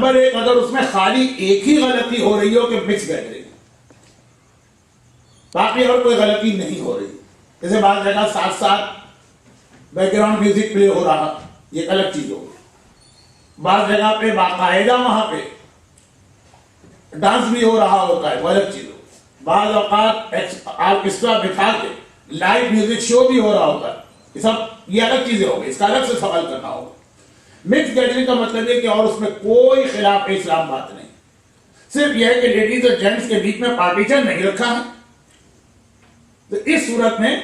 Number ایک، اگر اس میں خالی ایک ہی غلطی ہو رہی ہو کہ مکس گیدرنگ، باقی اور کوئی غلطی نہیں ہو رہی، جیسے بعض جگہ ساتھ ساتھ بیک گراؤنڈ میوزک پلے ہو رہا، یہ الگ چیز ہوگی. بعض جگہ پہ باقاعدہ وہاں پہ ڈانس بھی ہو رہا ہوتا ہے، وہ الگ چیز ہوگی. بعض اوقات آرکیسٹرا بٹھا کے لائیو میوزک شو بھی ہو رہا ہوتا ہے، یہ سب یہ الگ چیزیں ہوگی، اس کا الگ سے سوال کرنا ہوگا. مکس گیدرنگ کا مطلب ہے کہ اور اس میں کوئی خلاف اسلام بات نہیں، صرف یہ ہے کہ لیڈیز اور جینٹس کے بیچ میں پارٹیشن نہیں رکھا ہے. تو اس صورت میں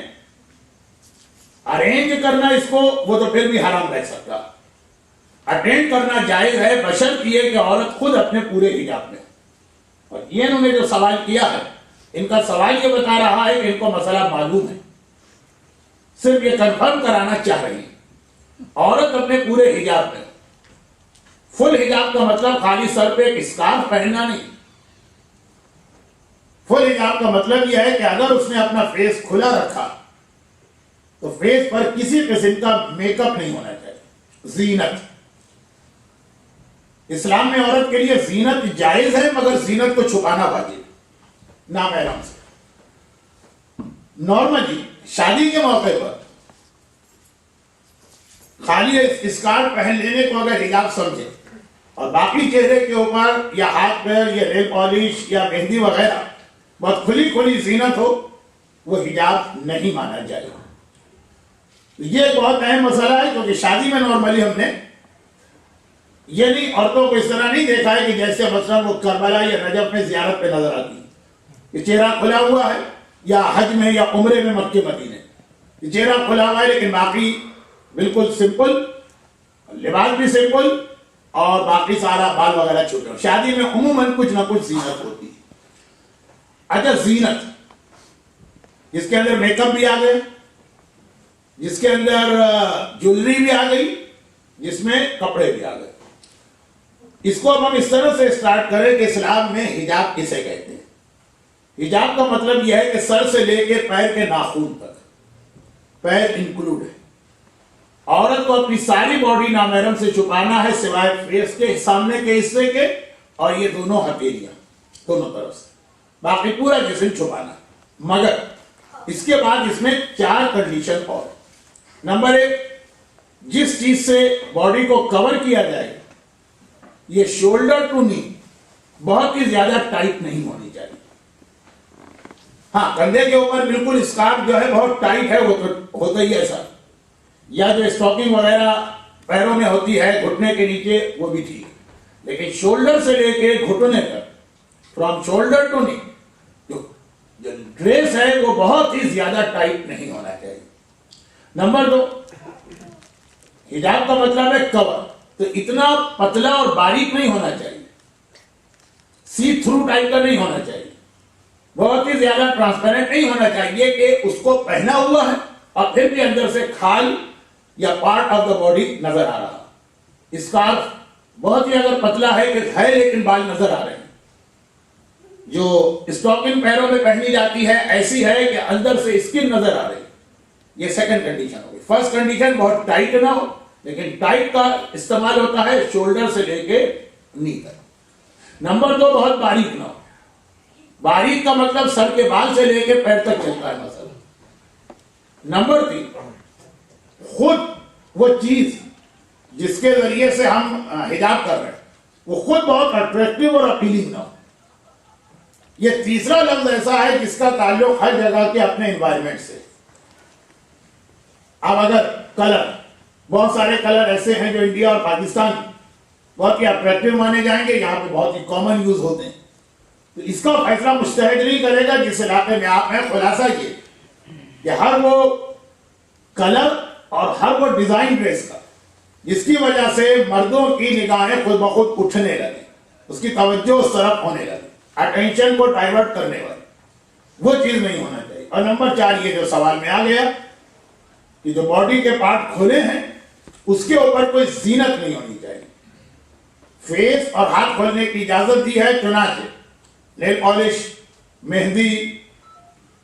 ارینج کرنا اس کو وہ تو پھر بھی حرام رہ سکتا، اٹینڈ کرنا جائز ہے بشرط یہ کہ عورت خود اپنے پورے حجاب میں. اور یہ انہوں نے جو سوال کیا ہے، ان کا سوال یہ بتا رہا ہے کہ ان کو مسئلہ معلوم ہے، صرف یہ کنفرم کرانا چاہ رہی ہیں. عورت اپنے پورے حجاب میں، فل حجاب کا مطلب خالی سر پہ ایک اسکارف پہننا نہیں. فل حجاب کا مطلب یہ ہے کہ اگر اس نے اپنا فیس کھلا رکھا تو فیس پر کسی قسم کا میک اپ نہیں ہونا چاہیے. زینت، اسلام میں عورت کے لیے زینت جائز ہے، مگر زینت کو چھپانا واجب نامحرم سے. نارملی شادی کے موقع پر خالی اسکارف پہن لینے کو اگر حجاب سمجھے اور باقی چہرے کے اوپر یا ہاتھ پیر یا نیل پالش یا مہندی وغیرہ بہت کھلی کھلی زینت ہو، وہ حجاب نہیں مانا جائے گا. یہ ایک بہت اہم مسئلہ ہے، کیونکہ شادی میں نارملی ہم نے یہ نہیں عورتوں کو اس طرح نہیں دیکھا ہے کہ جیسے مثلا وہ کربلا یا نجف میں زیارت پہ نظر آتی ہے، یہ چہرہ کھلا ہوا ہے، یا حج میں یا عمرے میں مکے مدینے یہ چہرہ کھلا ہوا ہے لیکن باقی بالکل سمپل، لباس بھی سمپل اور باقی سارا بال وغیرہ چھوٹے. شادی میں عموماً کچھ نہ کچھ زینت ہوتی ہے. اچھا، زینت جس کے اندر میک اپ بھی آ گئے، جس کے اندر جویلری بھی آ گئی، جس میں کپڑے بھی آ گئے. اس کو اب ہم اس طرح سے اسٹارٹ کریں کہ اسلام میں حجاب کسے کہتے ہیں. حجاب کا مطلب یہ ہے کہ سر سے لے کے پیر کے ناخن تک، پیر انکلوڈ ہے. عورت کو اپنی ساری باڈی نامحرم سے چھپانا ہے سوائے فیس کے سامنے کے حصے کے اور یہ دونوں ہتھیلیاں دونوں طرف سے، باقی پورا جسم چھپانا. مگر اس کے بعد اس میں 4 کنڈیشن اور. نمبر 1، جس چیز سے باڈی کو کور کیا جائے یہ شولڈر ٹو نی بہت ہی زیادہ ٹائٹ نہیں ہونی چاہیے. ہاں، کندھے کے اوپر بالکل اسکارف جو ہے بہت ٹائٹ ہے، وہ تو ہوتا ہی ایسا، یا جو اسٹاکنگ وغیرہ پیروں میں ہوتی ہے گھٹنے کے نیچے وہ بھی ٹھیک ہے. لیکن شولڈر سے لے کے گھٹنے تک، فرام شولڈر ٹو نی، جو ڈریس ہے وہ بہت ہی زیادہ ٹائٹ نہیں ہونا چاہیے. نمبر 2، حجاب کا مطلب ہے کور، تو اتنا پتلا اور باریک نہیں ہونا چاہیے، سی تھرو ٹائپ کا نہیں ہونا چاہیے، بہت ہی زیادہ ٹرانسپیرنٹ نہیں ہونا چاہیے کہ اس کو پہنا ہوا ہے اور پھر بھی اندر سے کھال یا پارٹ آف دا باڈی نظر آ رہا. اسکارف بہت ہی اگر پتلا ہے کہ ہے لیکن بال نظر آ رہے ہیں. جو اسٹاکنگ پیروں میں پہنی جاتی ہے ایسی ہے کہ اندر سے اسکن نظر آ رہی ہے. یہ سیکنڈ کنڈیشن ہوگی. فرسٹ کنڈیشن بہت ٹائٹ نہ ہو، لیکن ٹائٹ کا استعمال ہوتا ہے شولڈر سے لے کے نی تک. نمبر 2، بہت باریک نہ ہو. باریک کا مطلب سر کے بال سے لے کے پیر تک چلتا ہے مثلا. نمبر 3، خود وہ چیز جس کے ذریعے سے ہم حجاب کر رہے ہیں وہ خود بہت اٹریکٹیو اور اپیلنگ نہ ہو. یہ تیسرا لفظ ایسا ہے جس کا تعلق ہر جگہ کے اپنے انوائرمنٹ سے. اب اگر کلر، بہت سارے کلر ایسے ہیں جو انڈیا اور پاکستان بہت ہی اٹریکٹیو مانے جائیں گے، یہاں پہ بہت ہی کامن یوز ہوتے ہیں، تو اس کا فیصلہ مجتہد نہیں کرے گا جس علاقے میں آپ ہیں. خلاصہ یہ کہ ہر وہ کلر اور ہر وہ ڈیزائن ڈریس کا جس کی وجہ سے مردوں کی نگاہیں خود بخود اٹھنے لگے، اس کی توجہ اس طرف ہونے لگے، اٹینشن کو ڈائیورٹ کرنے والی وہ چیز نہیں ہونا چاہیے. اور نمبر 4، یہ جو سوال میں آ گیا کہ جو باڈی کے پارٹ کھلے ہیں اس کے اوپر کوئی زینت نہیں ہونی چاہیے. فیس اور ہاتھ کھولنے کی اجازت دی ہے، چنانچہ نیل پالش، مہندی،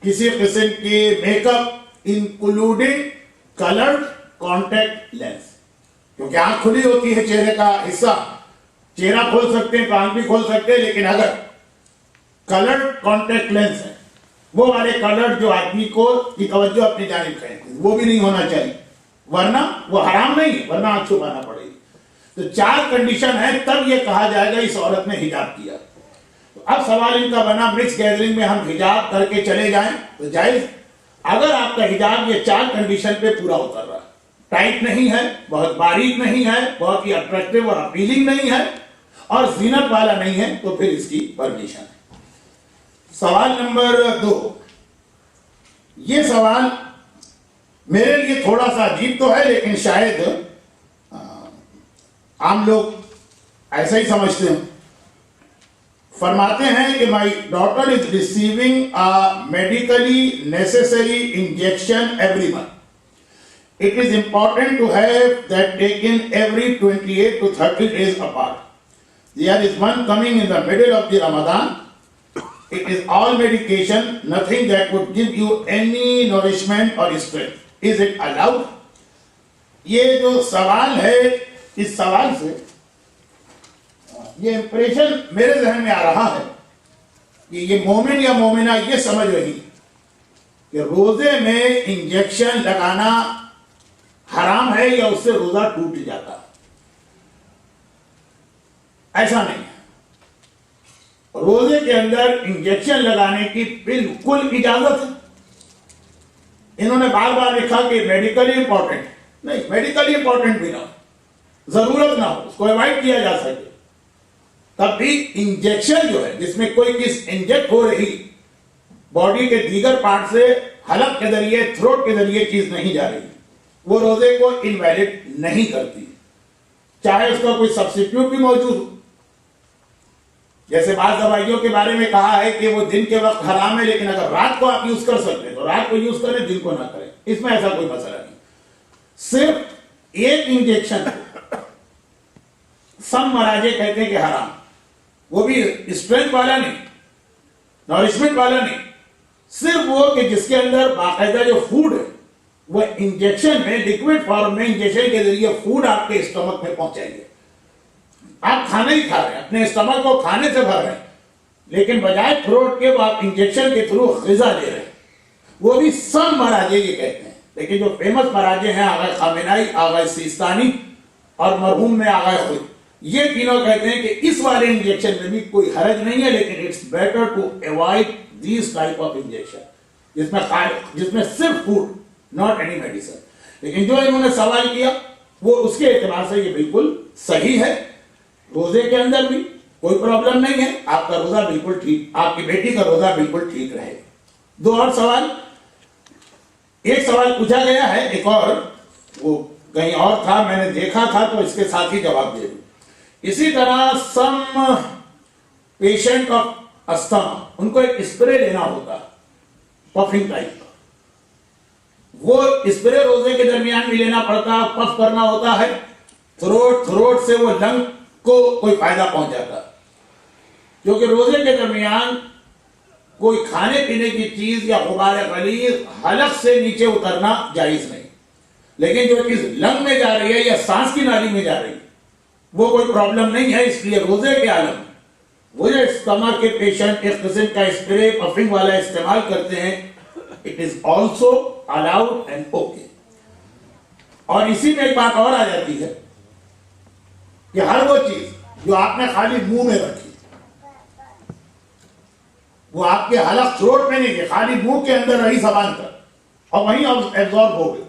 کسی قسم کی makeup including coloured contact lens, کیونکہ آنکھ کھلی ہوتی ہے چہرے کا حصہ، چہرہ کھول سکتے ہیں, کان بھی کھول سکتے ہیں, لیکن اگر کلرڈ کانٹیکٹ لینس ہے, وہ والے کلرڈ جو آدمی کو کی توجہ اپنی جانب کھینچتے ہیں, وہ بھی نہیں ہونا چاہیے, ورنہ وہ حرام نہیں ہے, ورنہ آنکھ چھپانا پڑے گی. تو 4 کنڈیشن ہے تب یہ کہا جائے گا اس عورت نے حجاب کیا. تو اب سوال ان کا بنا, مکس گیدرنگ میں ہم حجاب کر کے چلے جائیں تو جائز؟ اگر آپ کا حجاب یہ 4 کنڈیشن پہ پورا اتر رہا ہے, ٹائٹ نہیں ہے, بہت باریک نہیں ہے, بہت ہی اٹریکٹیو اور اپیلنگ نہیں ہے, اور زینت والا نہیں ہے, تو پھر اس کی پرمیشن ہے. سوال نمبر 2. یہ سوال میرے لیے تھوڑا سا عجیب تو ہے, لیکن شاید عام لوگ ایسا ہی سمجھتے ہیں. فرماتے ہیں کہ my daughter is receiving a medically necessary injection every month. It is important to have that taken every 28 to 30 days apart. There is one coming in the middle of the Ramadan. It is all medication, nothing that would give you any nourishment or strength. Is it allowed? یہ جو سوال ہے, اس سوال سے یہ impression میرے ذہن میں آ رہا ہے کہ یہ مومن یا مومنہ یہ سمجھ رہی کہ روزے میں انجیکشن لگانا حرام ہے یا اس سے روزہ ٹوٹ جاتا ہے. ایسا نہیں ہے. روزے کے اندر انجیکشن لگانے کی بالکل اجازت ہے. انہوں نے بار بار لکھا کہ میڈیکلی امپورٹنٹ, نہیں, میڈیکلی امپورٹنٹ بھی نہ ہو, ضرورت نہ ہو, اس کو اوائڈ کیا جا سکے, تب بھی انجیکشن جو ہے جس میں کوئی چیز انجیکٹ ہو رہی باڈی کے دیگر پارٹ سے, حلق کے ذریعے, تھروٹ کے ذریعے چیز نہیں جا رہی, وہ روزے کو انویلڈ نہیں کرتی, چاہے اس کا کوئی سبسٹیٹیوٹ بھی موجود ہو. جیسے بعض دوائیوں کے بارے میں کہا ہے کہ وہ دن کے وقت حرام ہے, لیکن اگر رات کو آپ یوز کر سکتے ہیں تو رات کو یوز کریں, دن کو نہ کریں, اس میں ایسا کوئی مسئلہ نہیں. صرف ایک انجیکشن سم مراجع کہتے ہیں کہ حرام, وہ بھی اسٹرینتھ والا نہیں, نورشمنٹ والا نہیں, صرف وہ کہ جس کے اندر باقاعدہ جو فوڈ ہے وہ انجیکشن میں لیکوڈ فارم میں انجیکشن کے ذریعے فوڈ آپ کے اسٹمک میں پہنچائیں گے. آپ کھانا ہی کھا رہے ہیں, اپنے اسٹمک کو کھانے سے بھر رہے ہیں, لیکن بجائے تھروٹ کے وہ آپ انجیکشن کے تھرو غذا دے رہے ہیں. وہ بھی سم مراجع یہ کہتے ہیں, لیکن جو فیمس مراجع ہیں آغا خامنائی, آغا سیستانی اور مرحوم میں آغا خود, یہ تینوں کہتے ہیں کہ اس والے انجیکشن میں بھی کوئی حرج نہیں ہے, لیکن it's better to avoid this type of injection جس میں صرف فوڈ, ناٹ اینی میڈیسن. لیکن جو انہوں نے سوال کیا وہ اس کے اعتبار سے یہ بالکل صحیح ہے. روزے کے اندر بھی کوئی پرابلم نہیں ہے, آپ کا روزہ بالکل ٹھیک, آپ کی بیٹی کا روزہ بالکل ٹھیک رہے. 2 اور سوال. ایک سوال پوچھا گیا ہے, ایک اور وہ کہیں اور تھا, میں نے دیکھا تھا تو اس کے ساتھ ہی جواب دے دوں. اسی طرح سم پیشنٹ آف استھما, ان کو ایک اسپرے لینا ہوتا ہے پفنگ ٹائپ کا, وہ اسپرے روزے کے درمیان بھی لینا پڑتا ہے, پف کرنا ہوتا ہے تھروٹ سے, وہ لنگ کو کوئی فائدہ پہنچ جاتا ہے, کیونکہ روزے کے درمیان کوئی کھانے پینے کی چیز یا غبار غلیظ حلق سے نیچے اترنا جائز نہیں, لیکن جو چیز لنگ میں جا رہی ہے یا سانس کی نالی میں جا رہی ہے وہ کوئی پرابلم نہیں ہے. اس لیے روزے کے عالم وہ جو استما کے پیشنٹ ایک قسم کا اسپرے پفنگ والا استعمال کرتے ہیں, it is also allowed and okay. اور اسی میں ایک بات اور آ جاتی ہے کہ ہر وہ چیز جو آپ نے خالی منہ میں رکھی, وہ آپ کے حلق تھروٹ میں نہیں, خالی منہ کے اندر رہی زبان پر اور وہیں ایبزارب ہو گئی,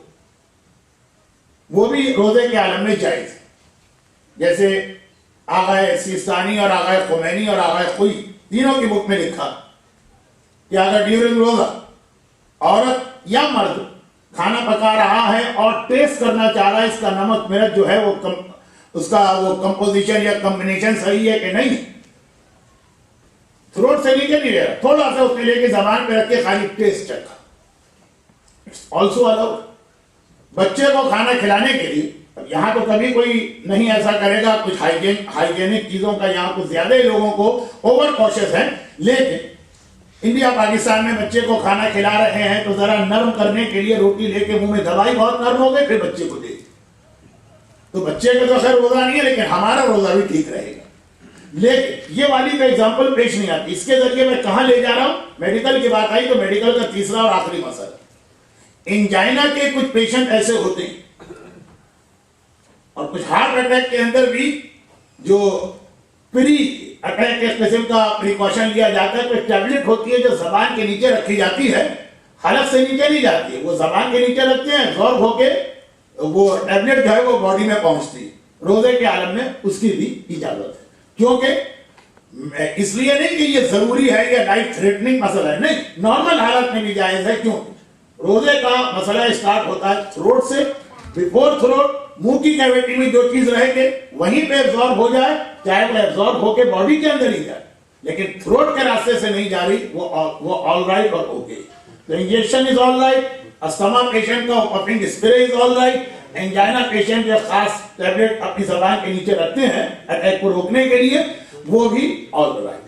وہ بھی روزے کے عالم میں جائز ہے. جیسے آغا سیستانی اور آغا خمینی اور آغا خوئی تینوں کی بک میں لکھا کہ اگر ڈیورنگ روزہ عورت یا مرد کھانا پکا رہا ہے اور ٹیسٹ کرنا چاہ رہا ہے اس کا نمک مرچ جو ہے وہ اس کا وہ کمپوزیشن یا کمبینیشن صحیح ہے کہ نہیں, تھروٹ سے نیچے نہیں رہا, تھوڑا سا اس نے لے کے زبان پہ رکھ کے خالی ٹیسٹ چکھا, اٹس آلسو الاؤڈ. بچے کو کھانا کھلانے کے لیے یہاں تو کبھی کوئی نہیں ایسا کرے گا, کچھ ہائیجینک چیزوں کا یہاں کچھ زیادہ ہی لوگوں کو اوور کوشش ہے, لیکن انڈیا پاکستان میں بچے کو کھانا کھلا رہے ہیں تو ذرا نرم کرنے کے لیے روٹی لے کے منہ میں دبائی, بہت نرم ہو گئے, پھر بچے کو دے. تو بچے کا تو خیر روزہ نہیں ہے, لیکن ہمارا روزہ بھی ٹھیک رہے گا. لیکن یہ والی کا ایگزامپل پیش نہیں آتی. اس کے ذریعے میں کہاں لے جا رہا ہوں؟ میڈیکل کی بات آئی تو میڈیکل کا تیسرا اور آخری مسئلہ, انجائنا کے کچھ پیشنٹ ایسے ہوتے ہیں اور کچھ ہارٹ اٹیک کے اندر بھی جو پری اٹیک کے قسم کا پریکاشن لیا جاتا ہے. کوئی ٹیبلٹ ہوتی ہے جو زبان کے نیچے رکھی جاتی ہے, حلق سے نیچے نہیں جاتی ہے, وہ زبان کے نیچے رکھتے ہیں, ایبزارب ہو کے وہ ٹیبلٹ جو ہے وہ باڈی میں پہنچتی ہے. روزے کے عالم میں اس کی بھی اجازت ہے, کیونکہ اس لیے نہیں کہ یہ ضروری ہے یا لائف تھریٹنگ مسئلہ ہے, نہیں, نارمل حالت میں بھی جائز ہے. کیوں؟ روزے کا مسئلہ اسٹارٹ ہوتا ہے تھروٹ سے, بیفور تھروٹ منہ کی کیویٹی میں جو چیز رہے گی وہیں پہ ایبزارب ہو جائے, چاہے وہ ایبزارب ہو کے باڈی کے اندر ہی جائے, لیکن تھروٹ کے راستے سے نہیں جا رہی, وہ آل رائٹ اور اوکے. تو انجیکشن از آل رائٹ, استما پیشنٹ کا پفنگ اسپرے از آل رائٹ, انجائنا پیشنٹ جو خاص ٹیبلٹ اپنی زبان کے نیچے رکھتے ہیں اٹیک کو روکنے کے لیے, وہ بھی آل رائٹ.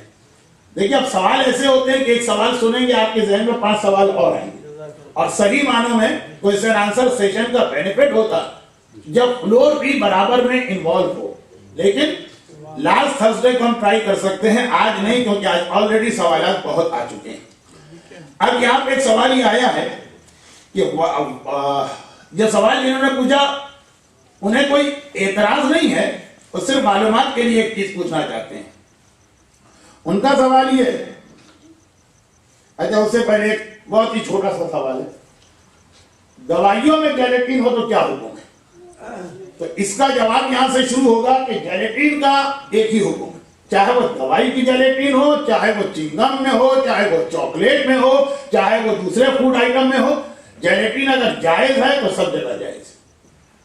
دیکھیے اب سوال ایسے ہوتے ہیں کہ ایک سوال سنیں گے آپ کے ذہن میں 5 سوال اور آئیں گے, اور صحیح معنوں میں کوئسچن آنسر سیشن کا بینیفٹ ہوتا جب فلور بھی برابر میں انوالو ہو. لیکن لاسٹ تھرسڈے کو ہم ٹرائی کر سکتے ہیں, آج نہیں, کیونکہ آج آلریڈی سوالات بہت آ چکے ہیں. اب یہاں پہ ایک سوال یہ آیا ہے کہ جو سوال جنہوں نے پوچھا انہیں کوئی اعتراض نہیں ہے, وہ صرف معلومات کے لیے ایک چیز پوچھنا چاہتے ہیں. ان کا سوال یہ ہے, اچھا اس سے پہلے ایک بہت ہی چھوٹا سا سوال ہے, دوائیوں میں جیلیٹین ہو تو کیا حکم ہے؟ تو اس کا جواب یہاں سے شروع ہوگا کہ جیلیٹین کا ایک ہی حکم ہے, چاہے وہ دوائی کی جیلیٹین ہو, چاہے وہ چنگم میں ہو, چاہے وہ چاکلیٹ میں ہو, چاہے وہ دوسرے فوڈ آئٹم میں ہو. جیلیٹین اگر جائز ہے تو سب جگہ جائز ہے,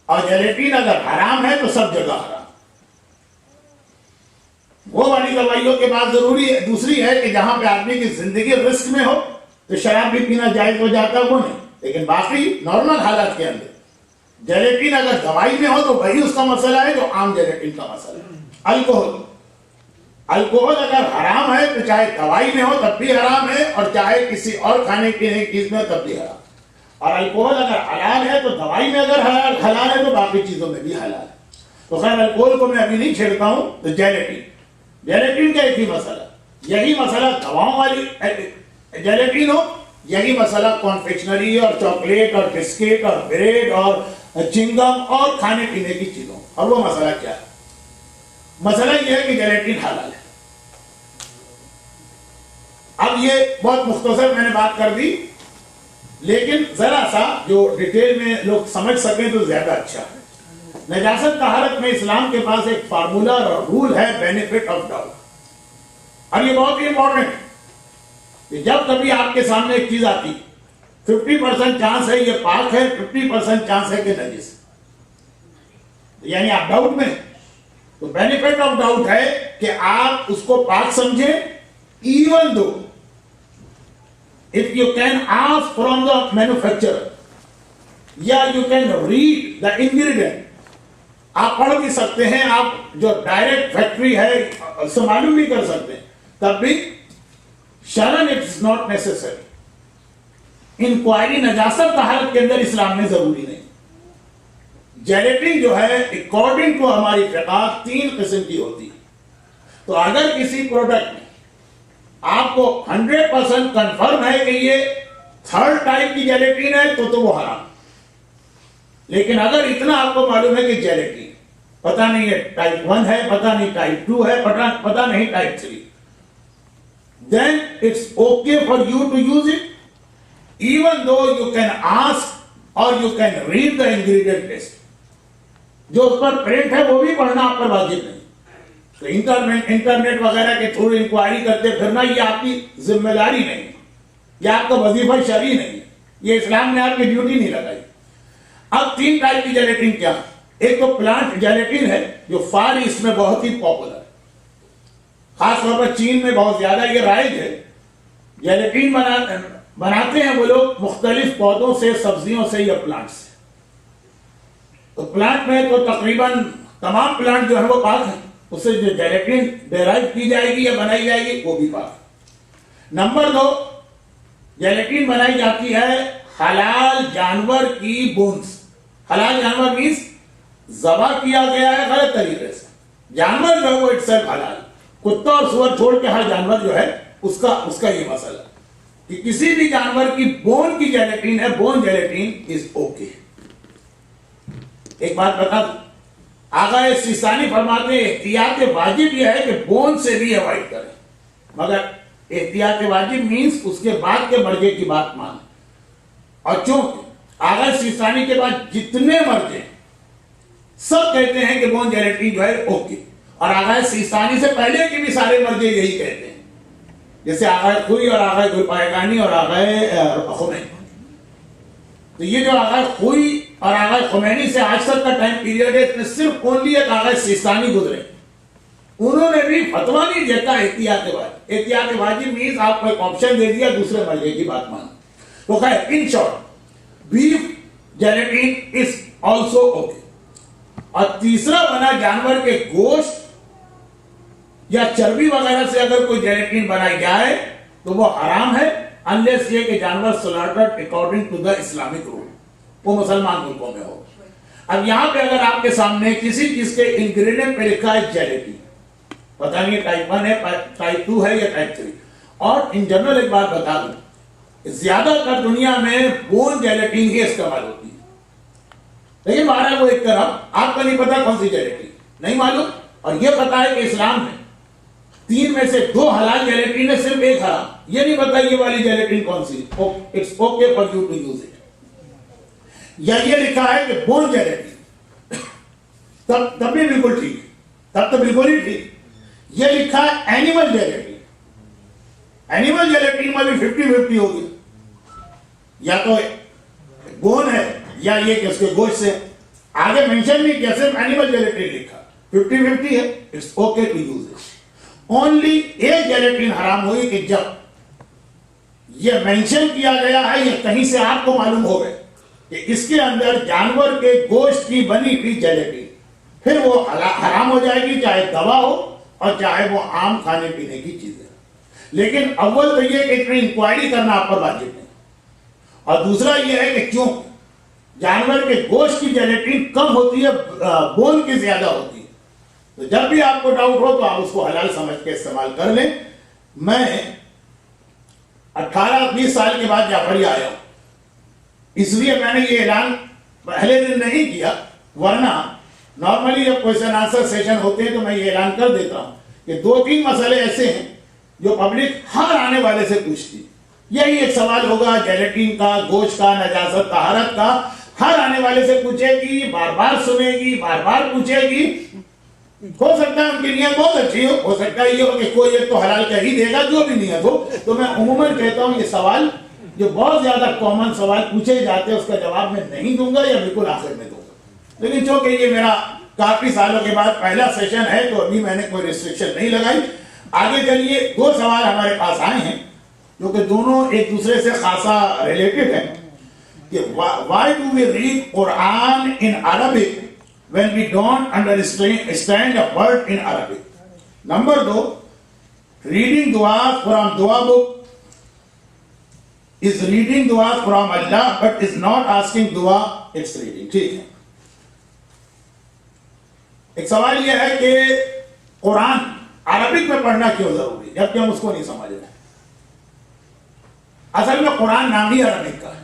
اور جیلیٹین اگر حرام ہے تو سب جگہ حرام. وہ والی دوائیوں کے بعد ضروری ہے دوسری ہے کہ جہاں پہ آدمی کی زندگی رسک میں ہو تو شراب بھی پینا جائز ہو جاتا ہے, وہ نہیں. لیکن باقی نارمل حالات کے اندر جیلیٹین اگر دوائی میں ہو تو وہی اس کا مسئلہ ہے جو عام جیلیٹین کا مسئلہ ہے. الکوہل اگر حرام ہے تو چاہے دوائی میں ہو تب بھی حرام ہے, اور چاہے کسی اور کھانے پینے کی چیز میں ہو تب بھی حرام. اور الکوہل اگر حلال ہے تو دوائی میں اگر حلال ہے تو باقی چیزوں میں بھی حلال ہے. تو خیر الکوہل کو میں ابھی نہیں چھیڑتا ہوں. تو جیلیٹین کا ایک ہی مسئلہ, یہی مسئلہ دواؤں والی جیلیٹین ہو, یہی مسئلہ کانفیکشنری اور چاکلیٹ اور بسکٹ اور بریڈ اور چنگم اور کھانے پینے کی چیزوں. اور وہ مسئلہ کیا ہے؟ مسئلہ یہ ہے کہ جیلیٹین حلال ہے. اب یہ بہت مختصر میں نے بات کر دی, لیکن ذرا سا جو ڈیٹیل میں لوگ سمجھ سکیں تو زیادہ اچھا ہے. نجاست طہارت میں اسلام کے پاس ایک فارمولا اور رول ہے, بینیفٹ آف ڈاؤٹ. اور یہ بہت ہی امپورٹنٹ ہے کہ جب کبھی آپ کے سامنے ایک چیز آتی 50% چانس ہے یہ پاک ہے, 50% چانس ہے کہ نجس, یعنی آپ ڈاؤٹ میں, تو بینیفٹ آف ڈاؤٹ ہے کہ آپ اس کو پاک سمجھیں, even though if you can ask from the manufacturer, یا you can read the ingredient, آپ پڑھ بھی سکتے ہیں, آپ جو ڈائریکٹ فیکٹری ہے اس سے معلوم بھی کر سکتے ہیں, تب بھی شرعاً اٹس ناٹ نیسیسری. انکوائری نجاست طہارت کے اندر اسلام میں ضروری نہیں. جیلیٹین جو ہے اکارڈنگ ٹو ہماری فقہ 3 قسم کی ہوتی ہے. تو اگر کسی پروڈکٹ میں آپ کو 100% کنفرم ہے کہ یہ 3rd ٹائپ کی جیلیٹین ہے تو وہ حرام. لیکن اگر اتنا آپ کو معلوم ہے کہ جیلیٹین پتہ نہیں ہے ٹائپ 1 ہے, پتہ نہیں ٹائپ 2 ہے, پتہ نہیں type 3, then it's okay for you to use it, even though you can ask or you can read the ingredient list. جو اس پر پرنٹ ہے وہ بھی پڑھنا آپ پر واجب نہیں. تو انٹرنیٹ وغیرہ کے تھرو انکوائری کرتے پھرنا یہ آپ کی ذمہ داری نہیں, یہ آپ کا وظیفہ شرعی نہیں, یہ اسلام نے آپ کی ڈیوٹی نہیں لگائی. اب 3 ٹائپ کی جیلیٹین کیا؟ ایک تو پلانٹ جیلیٹین ہے جو فار ایسٹ میں بہت ہی پاپولر ہے, خاص طور پر چین میں بہت زیادہ یہ رائج ہے. جیلیٹین بناتے ہیں وہ لوگ مختلف پودوں سے, سبزیوں سے یا پلانٹ سے. تو پلانٹ میں تو تقریباً تمام پلانٹ جو ہے وہ پاک ہیں, اس سے جو جیلیٹین ڈیرائیو کی جائے گی یا بنائی جائے گی وہ بھی پاک ہے. نمبر 2, جیلیٹین بنائی جاتی ہے حلال جانور کی بونز. حلال جانور مینس ذبح کیا گیا ہے غلط طریقے سے, جانور جو ہے وہ اٹسیلف حلال, کتا اور سور چھوڑ کے ہر جانور جو ہے اس کا یہ مسئلہ کہ کسی بھی جانور کی بون کی جیلیٹین ہے، بون جیلیٹین از اوکے. ایک بات بتا دوں، آقا سیستانی فرماتے ہیں احتیاط واجب یہ ہے کہ بون سے بھی اوائڈ کریں، مگر احتیاط واجب مینس اس کے بعد کے مرجے کی بات مانیں. اور چونکہ آقا سیستانی کے بعد جتنے مرجے سب کہتے ہیں کہ بون جیلیٹین جو ہے اوکے، اور آقا سیستانی سے پہلے کے بھی سارے مرجے یہی کہتے ہیں، جیسے آقا خوئی اور آقا گلپائگانی اور آقا خمینی. تو یہ جو آقا خوئی اور آقا خمینی سے آج تک کا ٹائم پیریڈ ہے، اس میں صرف اونلی ایک آقا سیستانی گزرے، انہوں نے بھی فتویٰ نہیں دیتا احتیاط واجب. احتیاط واجب مینس آپ کو ایک آپشن دے دیا دوسرے مرجے کی بات مانو. تو خیر in short beef gelatin is also okay. اور تیسرا بنا جانور کے گوشت یا چربی وغیرہ سے اگر کوئی جیلیٹین بنائی جائے تو وہ حرام ہے، انلیس یہ کہ جانور slaughtered according to the Islamic rule, وہ مسلمان ملکوں میں ہو. اب یہاں پہ اگر آپ کے سامنے کسی چیز کے انگریڈینٹ پہ لکھا ہے جیلیٹین، پتہ نہیں ٹائپ 1 ہے، ٹائپ 2 ہے یا ٹائپ 3. اور ان جنرل ایک بات بتا دوں، زیادہ تر دنیا میں بون جیلیٹین ہی استعمال ہوتی ہے، لیکن بہرحال وہ ایک طرف آپ کو نہیں پتا کون سی جیلیٹین نہیں معلوم. اور یہ پتا ہے کہ اسلام میں 3 میں سے 2 حلال جیلیٹین ہے، صرف 1 حرام. یہ نہیں پتا یہ والی جیلیٹین کون سی، it's okay for you to use it. یا یہ لکھا ہے کہ بون جیلیٹین، تب بھی بالکل ٹھیک، تب تو بالکل ہی ٹھیک. یہ لکھا ہے اینیمل جیلیٹین، اینیمل جیلیٹین میں بھی 50-50 ہوگی، یا تو بون ہے یا یہ کہ اس کے گوشت سے. آگے مینشن نہیں کیا، صرف اینیمل جیلیٹین لکھا، 50-50 ہے، it's okay to use it. Only ایک جیلیٹین حرام ہوئی کہ جب یہ مینشن کیا گیا ہے یا کہیں سے آپ کو معلوم ہو گئے کہ اس کے اندر جانور کے گوشت کی بنی ہوئی جیلیٹین، پھر وہ حرام ہو جائے گی، چاہے دوا ہو اور چاہے وہ عام کھانے پینے کی چیزیں. لیکن اول تو یہ کہ اتنی انکوائری کرنا آپ پر واجب نہیں، اور دوسرا یہ ہے کہ کیوں جانور کے گوشت کی جیلیٹین کم ہوتی ہے، بون کی زیادہ ہوتی ہے. تو جب بھی آپ کو ڈاؤٹ ہو تو آپ اس کو حلال سمجھ کے استعمال کر لیں. میں 18-20 سال کے بعد جعفری آیا ہوں، اس لیے میں نے یہ اعلان پہلے دن نہیں کیا، ورنہ نارملی جب کوئسچن آنسر سیشن ہوتے ہیں تو میں یہ اعلان کر دیتا ہوں کہ 2-3 مسئلے ایسے ہیں جو پبلک ہر آنے والے سے پوچھتی. یہی ایک سوال ہوگا جیلیٹین کا، گوشت کا، نجاست طہارت کا، ہر آنے والے سے پوچھے گی، بار بار سنے گی، بار بار پوچھے گی. ہو سکتا ہے ان کی نیت بہت اچھی ہو سکتا ہے یہ ہو کہ کوئی ایک تو حلال کہہ ہی دے گا جو بھی نیت ہو. تو میں عموماً کہتا ہوں یہ سوال جو بہت زیادہ کامن سوال پوچھے جاتے ہیں اس کا جواب میں نہیں دوں گا یا بالکل آخر میں دوں گا. لیکن چونکہ یہ میرا کافی سالوں کے بعد پہلا سیشن ہے تو ابھی میں نے کوئی ریسٹرکشن نہیں لگائی. آگے چلیے 2 سوال ہمارے پاس آئے ہیں جو کہ دونوں ایک دوسرے سے خاصا ریلیٹڈ ہیں کہ why do we read Quran in Arabic when we don't understand a word in Arabic. Number 2, reading dua from dua book is reading dua from Allah but is not asking dua, it's reading. ٹھیک ہے. ایک سوال یہ ہے کہ قرآن Arabic میں پڑھنا کیوں ضروری ہے جبکہ ہم اس کو نہیں سمجھ رہے. اصل میں قرآن نام ہی عربک کا ہے.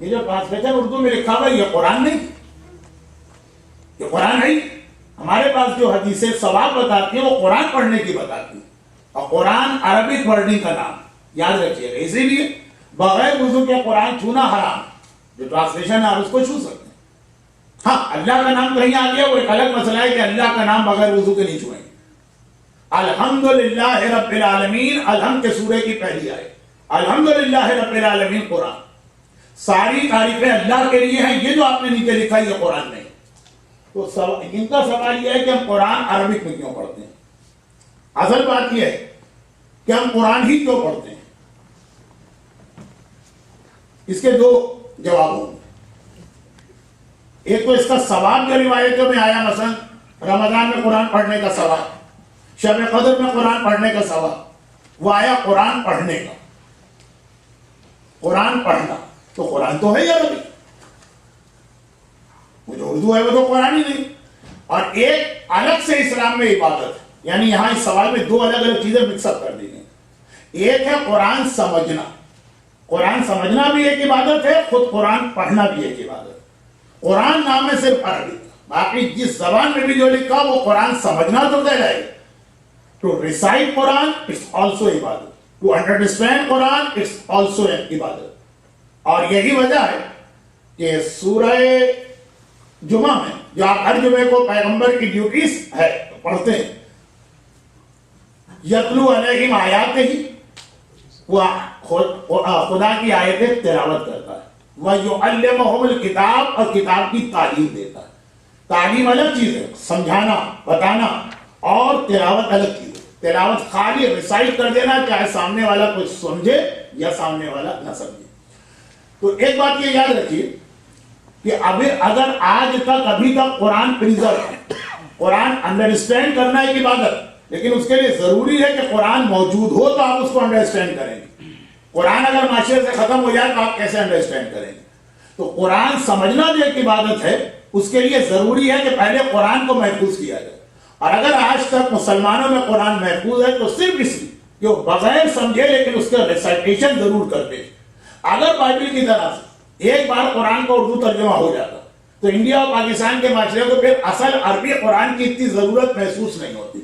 یہ جو ٹرانسلیشن اردو میں لکھا ہوا یہ قرآن نہیں، یہ قرآن ہے. ہمارے پاس جو حدیثیں ثواب بتاتی ہیں وہ قرآن پڑھنے کی بتاتی ہیں، اور قرآن عربک ورڈنگ کا نام یاد رکھیے گا. اسی لیے بغیر وضو کے قرآن چھونا حرام. جو ٹرانسلیشن ہے آپ اس کو چھو سکتے ہیں. ہاں اللہ کا نام کہیں آ گیا وہ ایک الگ مسئلہ ہے کہ اللہ کا نام بغیر وضو کے نہیں چھوئیں گے. الحمدللہ رب العالمین، الحمد کے سورے کی پہلی آیت، الحمدللہ رب العالمین قرآن. ساری تعریفیں اللہ کے لیے ہیں. یہ جو آپ نے نیچے لکھا یہ قرآن نہیں. تو ان کا سوال یہ ہے کہ ہم قرآن عربک میں کیوں پڑھتے ہیں. اصل بات یہ ہے کہ ہم قرآن ہی کیوں پڑھتے ہیں. اس کے 2 جواب ہوں گے. ایک تو اس کا ثواب جو روایتوں میں آیا، مثلا رمضان میں قرآن پڑھنے کا ثواب، شب قدر میں قرآن پڑھنے کا ثواب، وہ آیا قرآن پڑھنے کا. قرآن پڑھنا تو قرآن تو ہے یا عربی، وہ جو اردو ہے وہ تو قرآن ہی نہیں. اور ایک الگ سے اسلام میں عبادت ہے یعنی یہاں اس سوال میں دو الگ الگ چیزیں مکس اپ کر دی گئی. ایک ہے قرآن سمجھنا. قرآن سمجھنا بھی ایک عبادت ہے, خود قرآن پڑھنا بھی ایک عبادت ہے. قرآن نام ہے صرف عربی, باقی جس زبان میں بھی جو لکھا وہ قرآن سمجھنا تو کہلائے گا. To recite Quran it's also عبادت, to understand Quran it's also عبادت. اور یہی وجہ ہے کہ سورہ جمعہ میں جو آپ ہر جمعے کو پیغمبر کی ڈیوٹیز ہے پڑھتے ہیں, یتلو علیہم آیات ہی, وہ خدا کی آیتیں تلاوت کرتا ہے. وَيُعَلِّمُهُمُ الْكِتَابَ, اور کتاب کی تعلیم دیتا ہے. تعلیم الگ چیز ہے, سمجھانا بتانا, اور تلاوت الگ چیز ہے. تلاوت خالی ریسائٹ کر دینا, چاہے سامنے والا کچھ سمجھے یا سامنے والا نہ سمجھے. تو ایک بات یہ یاد رکھیے کہ اگر آج تک ابھی تک قرآن پریزرو ہے, قرآن انڈرسٹینڈ کرنا ایک عبادت, لیکن اس کے لیے ضروری ہے کہ قرآن موجود ہو تو آپ اس کو انڈرسٹینڈ کریں گے. قرآن اگر معاشرے سے ختم ہو جائے تو آپ کیسے انڈرسٹینڈ کریں گے؟ تو قرآن سمجھنا جو ایک عبادت ہے, اس کے لیے ضروری ہے کہ پہلے قرآن کو محفوظ کیا جائے. اور اگر آج تک مسلمانوں میں قرآن محفوظ ہے تو صرف اس لیے کہ وہ بغیر سمجھے لیکن اس کا ریسائٹیشن ضرور کرتے. اگر بائبل کی طرح سے ایک بار قرآن کا اردو ترجمہ ہو جاتا تو انڈیا اور پاکستان کے معاشرے کو پھر اصل عربی قرآن کی اتنی ضرورت محسوس نہیں ہوتی.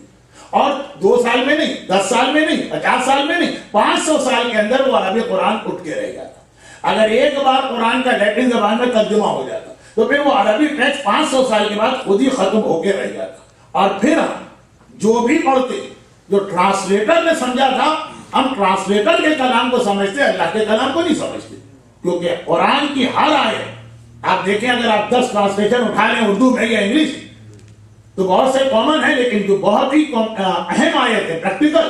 اور 2 سال میں نہیں, 10 سال میں نہیں, 50 سال میں نہیں, 500 سال کے اندر وہ عربی قرآن اٹھ کے رہ جاتا. اگر ایک بار قرآن کا لیٹن زبان میں ترجمہ ہو جاتا تو پھر وہ عربی ٹیکسٹ 500 سال کے بعد خود ہی ختم ہو کے رہ جاتا. اور پھر ہم جو بھی پڑھتے, جو ٹرانسلیٹر نے سمجھا تھا, ہم ٹرانسلیٹر کے کلام کو سمجھتے, اللہ کے کلام کو نہیں سمجھتے. کیونکہ قرآن کی ہر آیت, آپ دیکھیں اگر آپ 10 ٹرانسلیشن اٹھا لیں اردو میں یا انگلش, تو بہت سے کامن ہیں, لیکن جو بہت ہی اہم آیت ہے پریکٹیکل,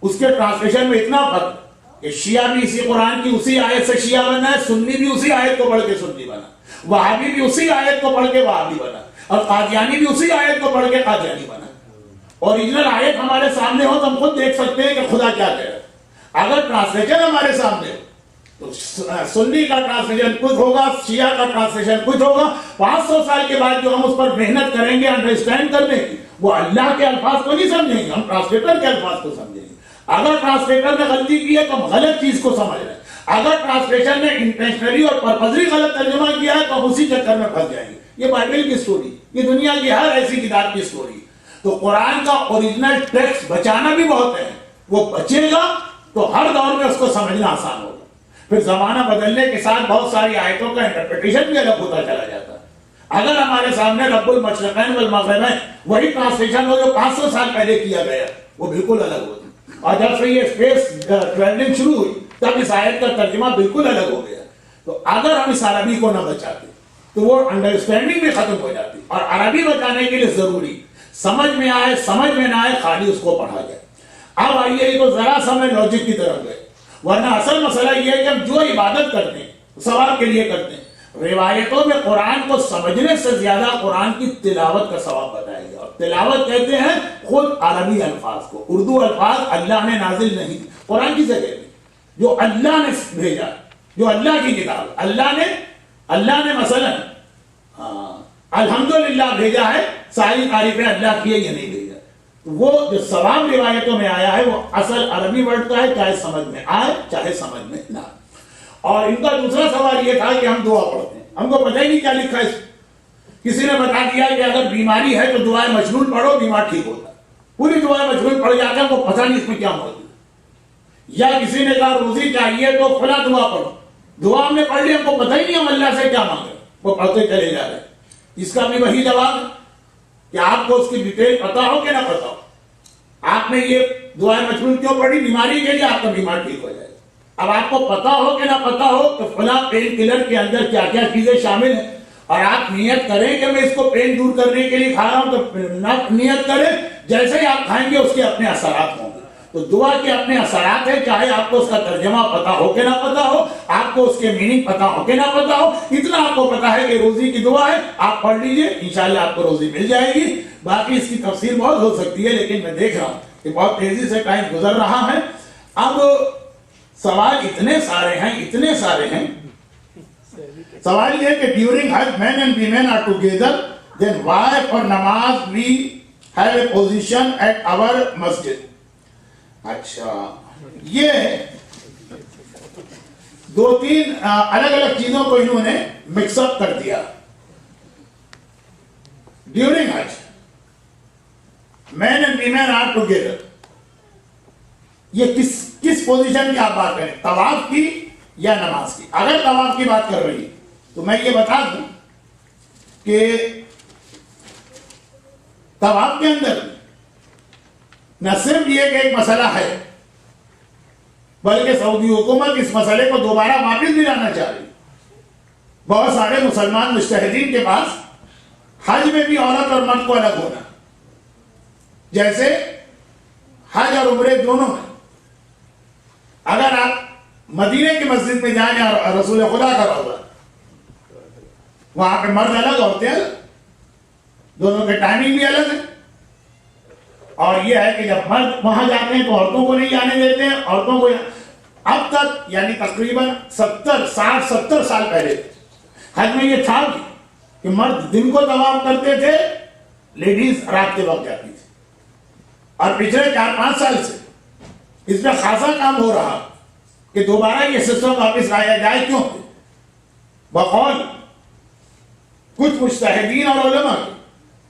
اس کے ٹرانسلیشن میں اتنا فرق کہ شیعہ بھی اسی قرآن کی اسی آیت سے شیعہ بنا ہے, سنی بھی اسی آیت کو پڑھ کے سنی بنا, وہابی بھی اسی آیت کو پڑھ کے وہابی بنا, اور قادیانی بھی اسی آیت کو پڑھ کے قادیانی بنا. اوریجنل آیت ہمارے سامنے ہو تو ہم خود دیکھ سکتے ہیں کہ خدا کیا کہہ رہا ہے. اگر ٹرانسلیشن ہمارے سامنے ہو تو سنی کا ٹرانسلیشن کچھ ہوگا, شیعہ کا ٹرانسلیشن کچھ ہوگا. 500 سال کے بعد جو ہم اس پر محنت کریں گے انڈرسٹینڈ کرنے کی, وہ اللہ کے الفاظ کو نہیں سمجھیں گے, ہم ٹرانسلیٹر کے الفاظ کو سمجھیں گے. اگر ٹرانسلیٹر نے غلطی کی ہے تو ہم غلط چیز کو سمجھ رہے ہیں. اگر ٹرانسلیشن نے انٹینشنلی اور پرپزلی غلط ترجمہ کیا ہے تو ہم اسی چکر میں پھنس جائیں گے. یہ بائبل کی سٹوری, یہ دنیا کی ہر ایسی کتاب کی سٹوری. تو قرآن کا اوریجنل ٹیکسٹ بچانا بھی بہت ہے, وہ بچے گا تو ہر دور میں اس کو سمجھنا آسان ہوگا. پھر زمانہ بدلنے کے ساتھ بہت ساری آیتوں کا انٹرپریٹیشن بھی الگ ہوتا چلا جاتا ہے. اگر ہمارے سامنے رب المشرقین والمغربین وہی ٹرانسلیشن ہو جو 500 سال پہلے کیا گیا, وہ بالکل الگ ہوتی. اور جب سے یہ اسپیس ٹریولنگ شروع ہوئی تب اس آیت کا ترجمہ بالکل الگ ہو گیا. تو اگر ہم اس عربی کو نہ بچاتے تو وہ انڈرسٹینڈنگ بھی ختم ہو جاتی. اور عربی بچانے کے لیے ضروری سمجھ میں آئے سمجھ میں نہ آئے, خالی اس کو پڑھا جائے. اب آئیے یہ تو ذرا سا میں لاجک کی طرف گئے, ورنہ اصل مسئلہ یہ ہے کہ ہم جو عبادت کرتے ہیں ثواب کے لیے کرتے ہیں. روایتوں میں قرآن کو سمجھنے سے زیادہ قرآن کی تلاوت کا ثواب بتایا گیا. اور تلاوت کہتے ہیں خود عربی الفاظ کو, اردو الفاظ اللہ نے نازل نہیں کی قرآن کی جگہ میں, جو اللہ نے بھیجا, جو اللہ کی کتاب, اللہ نے مثلا الحمدللہ بھیجا ہے, ساری تعریفیں اللہ کی ہے, یہ نہیں بھیجا. وہ جو ثواب روایتوں میں آیا ہے وہ اصل عربی ورڈ کا ہے, چاہے سمجھ میں آئے چاہے سمجھ میں نہ آئے. اور ان کا دوسرا سوال یہ تھا کہ ہم دعا پڑھتے ہیں, ہم کو پتہ ہی نہیں کیا لکھا ہے. کسی نے بتا دیا کہ اگر بیماری ہے تو دعائے مجنون پڑھو, بیمار ٹھیک ہوتا ہے. پوری دعائے مجنون پڑھ جاتا ہے, ہم کو پتہ نہیں اس میں کیا موجود ہے. یا کسی نے کہا روزی چاہیے تو فلاں دعا پڑھو, دعا ہم نے پڑھ لی, ہم کو پتہ ہی نہیں ہم اللہ سے کیا مانگ رہے, وہ پڑھتے چلے جا رہے. اس کا بھی وہی جواب ہے کہ آپ کو اس کی ڈیٹیل پتا ہو کہ نہ پتا ہو. آپ نے یہ دعائیں مجنون کیوں پڑھی؟ بیماری کے لیے, آپ کا بیمار ٹھیک ہو جائے. اب آپ کو پتا ہو کہ نہ پتا ہو تو فلاں پین کلر کے اندر کیا کیا چیزیں شامل ہیں, اور آپ نیت کریں کہ میں اس کو پین دور کرنے کے لیے کھا رہا ہوں, تو نیت کریں, جیسے ہی آپ کھائیں گے اس کے اپنے اثرات ہوں گے. تو دعا کے اپنے اثرات ہیں, چاہے آپ کو اس کا ترجمہ پتا ہو کہ نہ پتا ہو, آپ کو اس کے میننگ پتا ہو کہ نہ پتا ہو. اتنا آپ کو پتا ہے کہ روزی کی دعا ہے, آپ پڑھ لیجئے, انشاءاللہ آپ کو روزی مل جائے گی. باقی اس کی تفسیر بہت ہو سکتی ہے, لیکن میں دیکھ رہا ہوں کہ بہت تیزی سے ٹائم گزر رہا ہے. اب سوال اتنے سارے ہیں. سوال یہ کہ ڈیورنگ حج men and women are together, then why for نماز we have a position at our masjid. اچھا یہ دو تین الگ الگ چیزوں کو انہوں نے مکس اپ کر دیا. ڈیورنگ حج men and women are together. یہ کس پوزیشن کی آپ بات کریں, طواف کی یا نماز کی؟ اگر طواف کی بات کر رہی ہے تو میں یہ بتا دوں کہ طواف کے اندر نہ صرف یہ کہ ایک مسئلہ ہے, بلکہ سعودی حکومت اس مسئلے کو دوبارہ واپس بھی لانا چاہ رہی. بہت سارے مسلمان مجتہدین کے پاس حج میں بھی عورت اور مرد کو الگ ہونا, جیسے حج اور عمرے دونوں میں اگر آپ مدینے کی مسجد میں جائیں اور رسول خدا کا روضہ, وہاں پہ مرد الگ عورتیں الگ, دونوں کے ٹائمنگ بھی الگ ہے. اور یہ ہے کہ جب مرد وہاں جاتے ہیں تو عورتوں کو نہیں جانے دیتے ہیں. عورتوں کو اب تک یعنی تقریباً 60-70 سال پہلے حج میں یہ تھا کہ مرد دن کو طواف کرتے تھے, لیڈیز رات کے وقت جاتی تھی. اور پچھلے 4-5 سال سے اس میں خاصا کام ہو رہا کہ دوبارہ یہ سسٹم واپس لایا جائے. کیوں؟ بقول کچھ مجتہدین اور علماء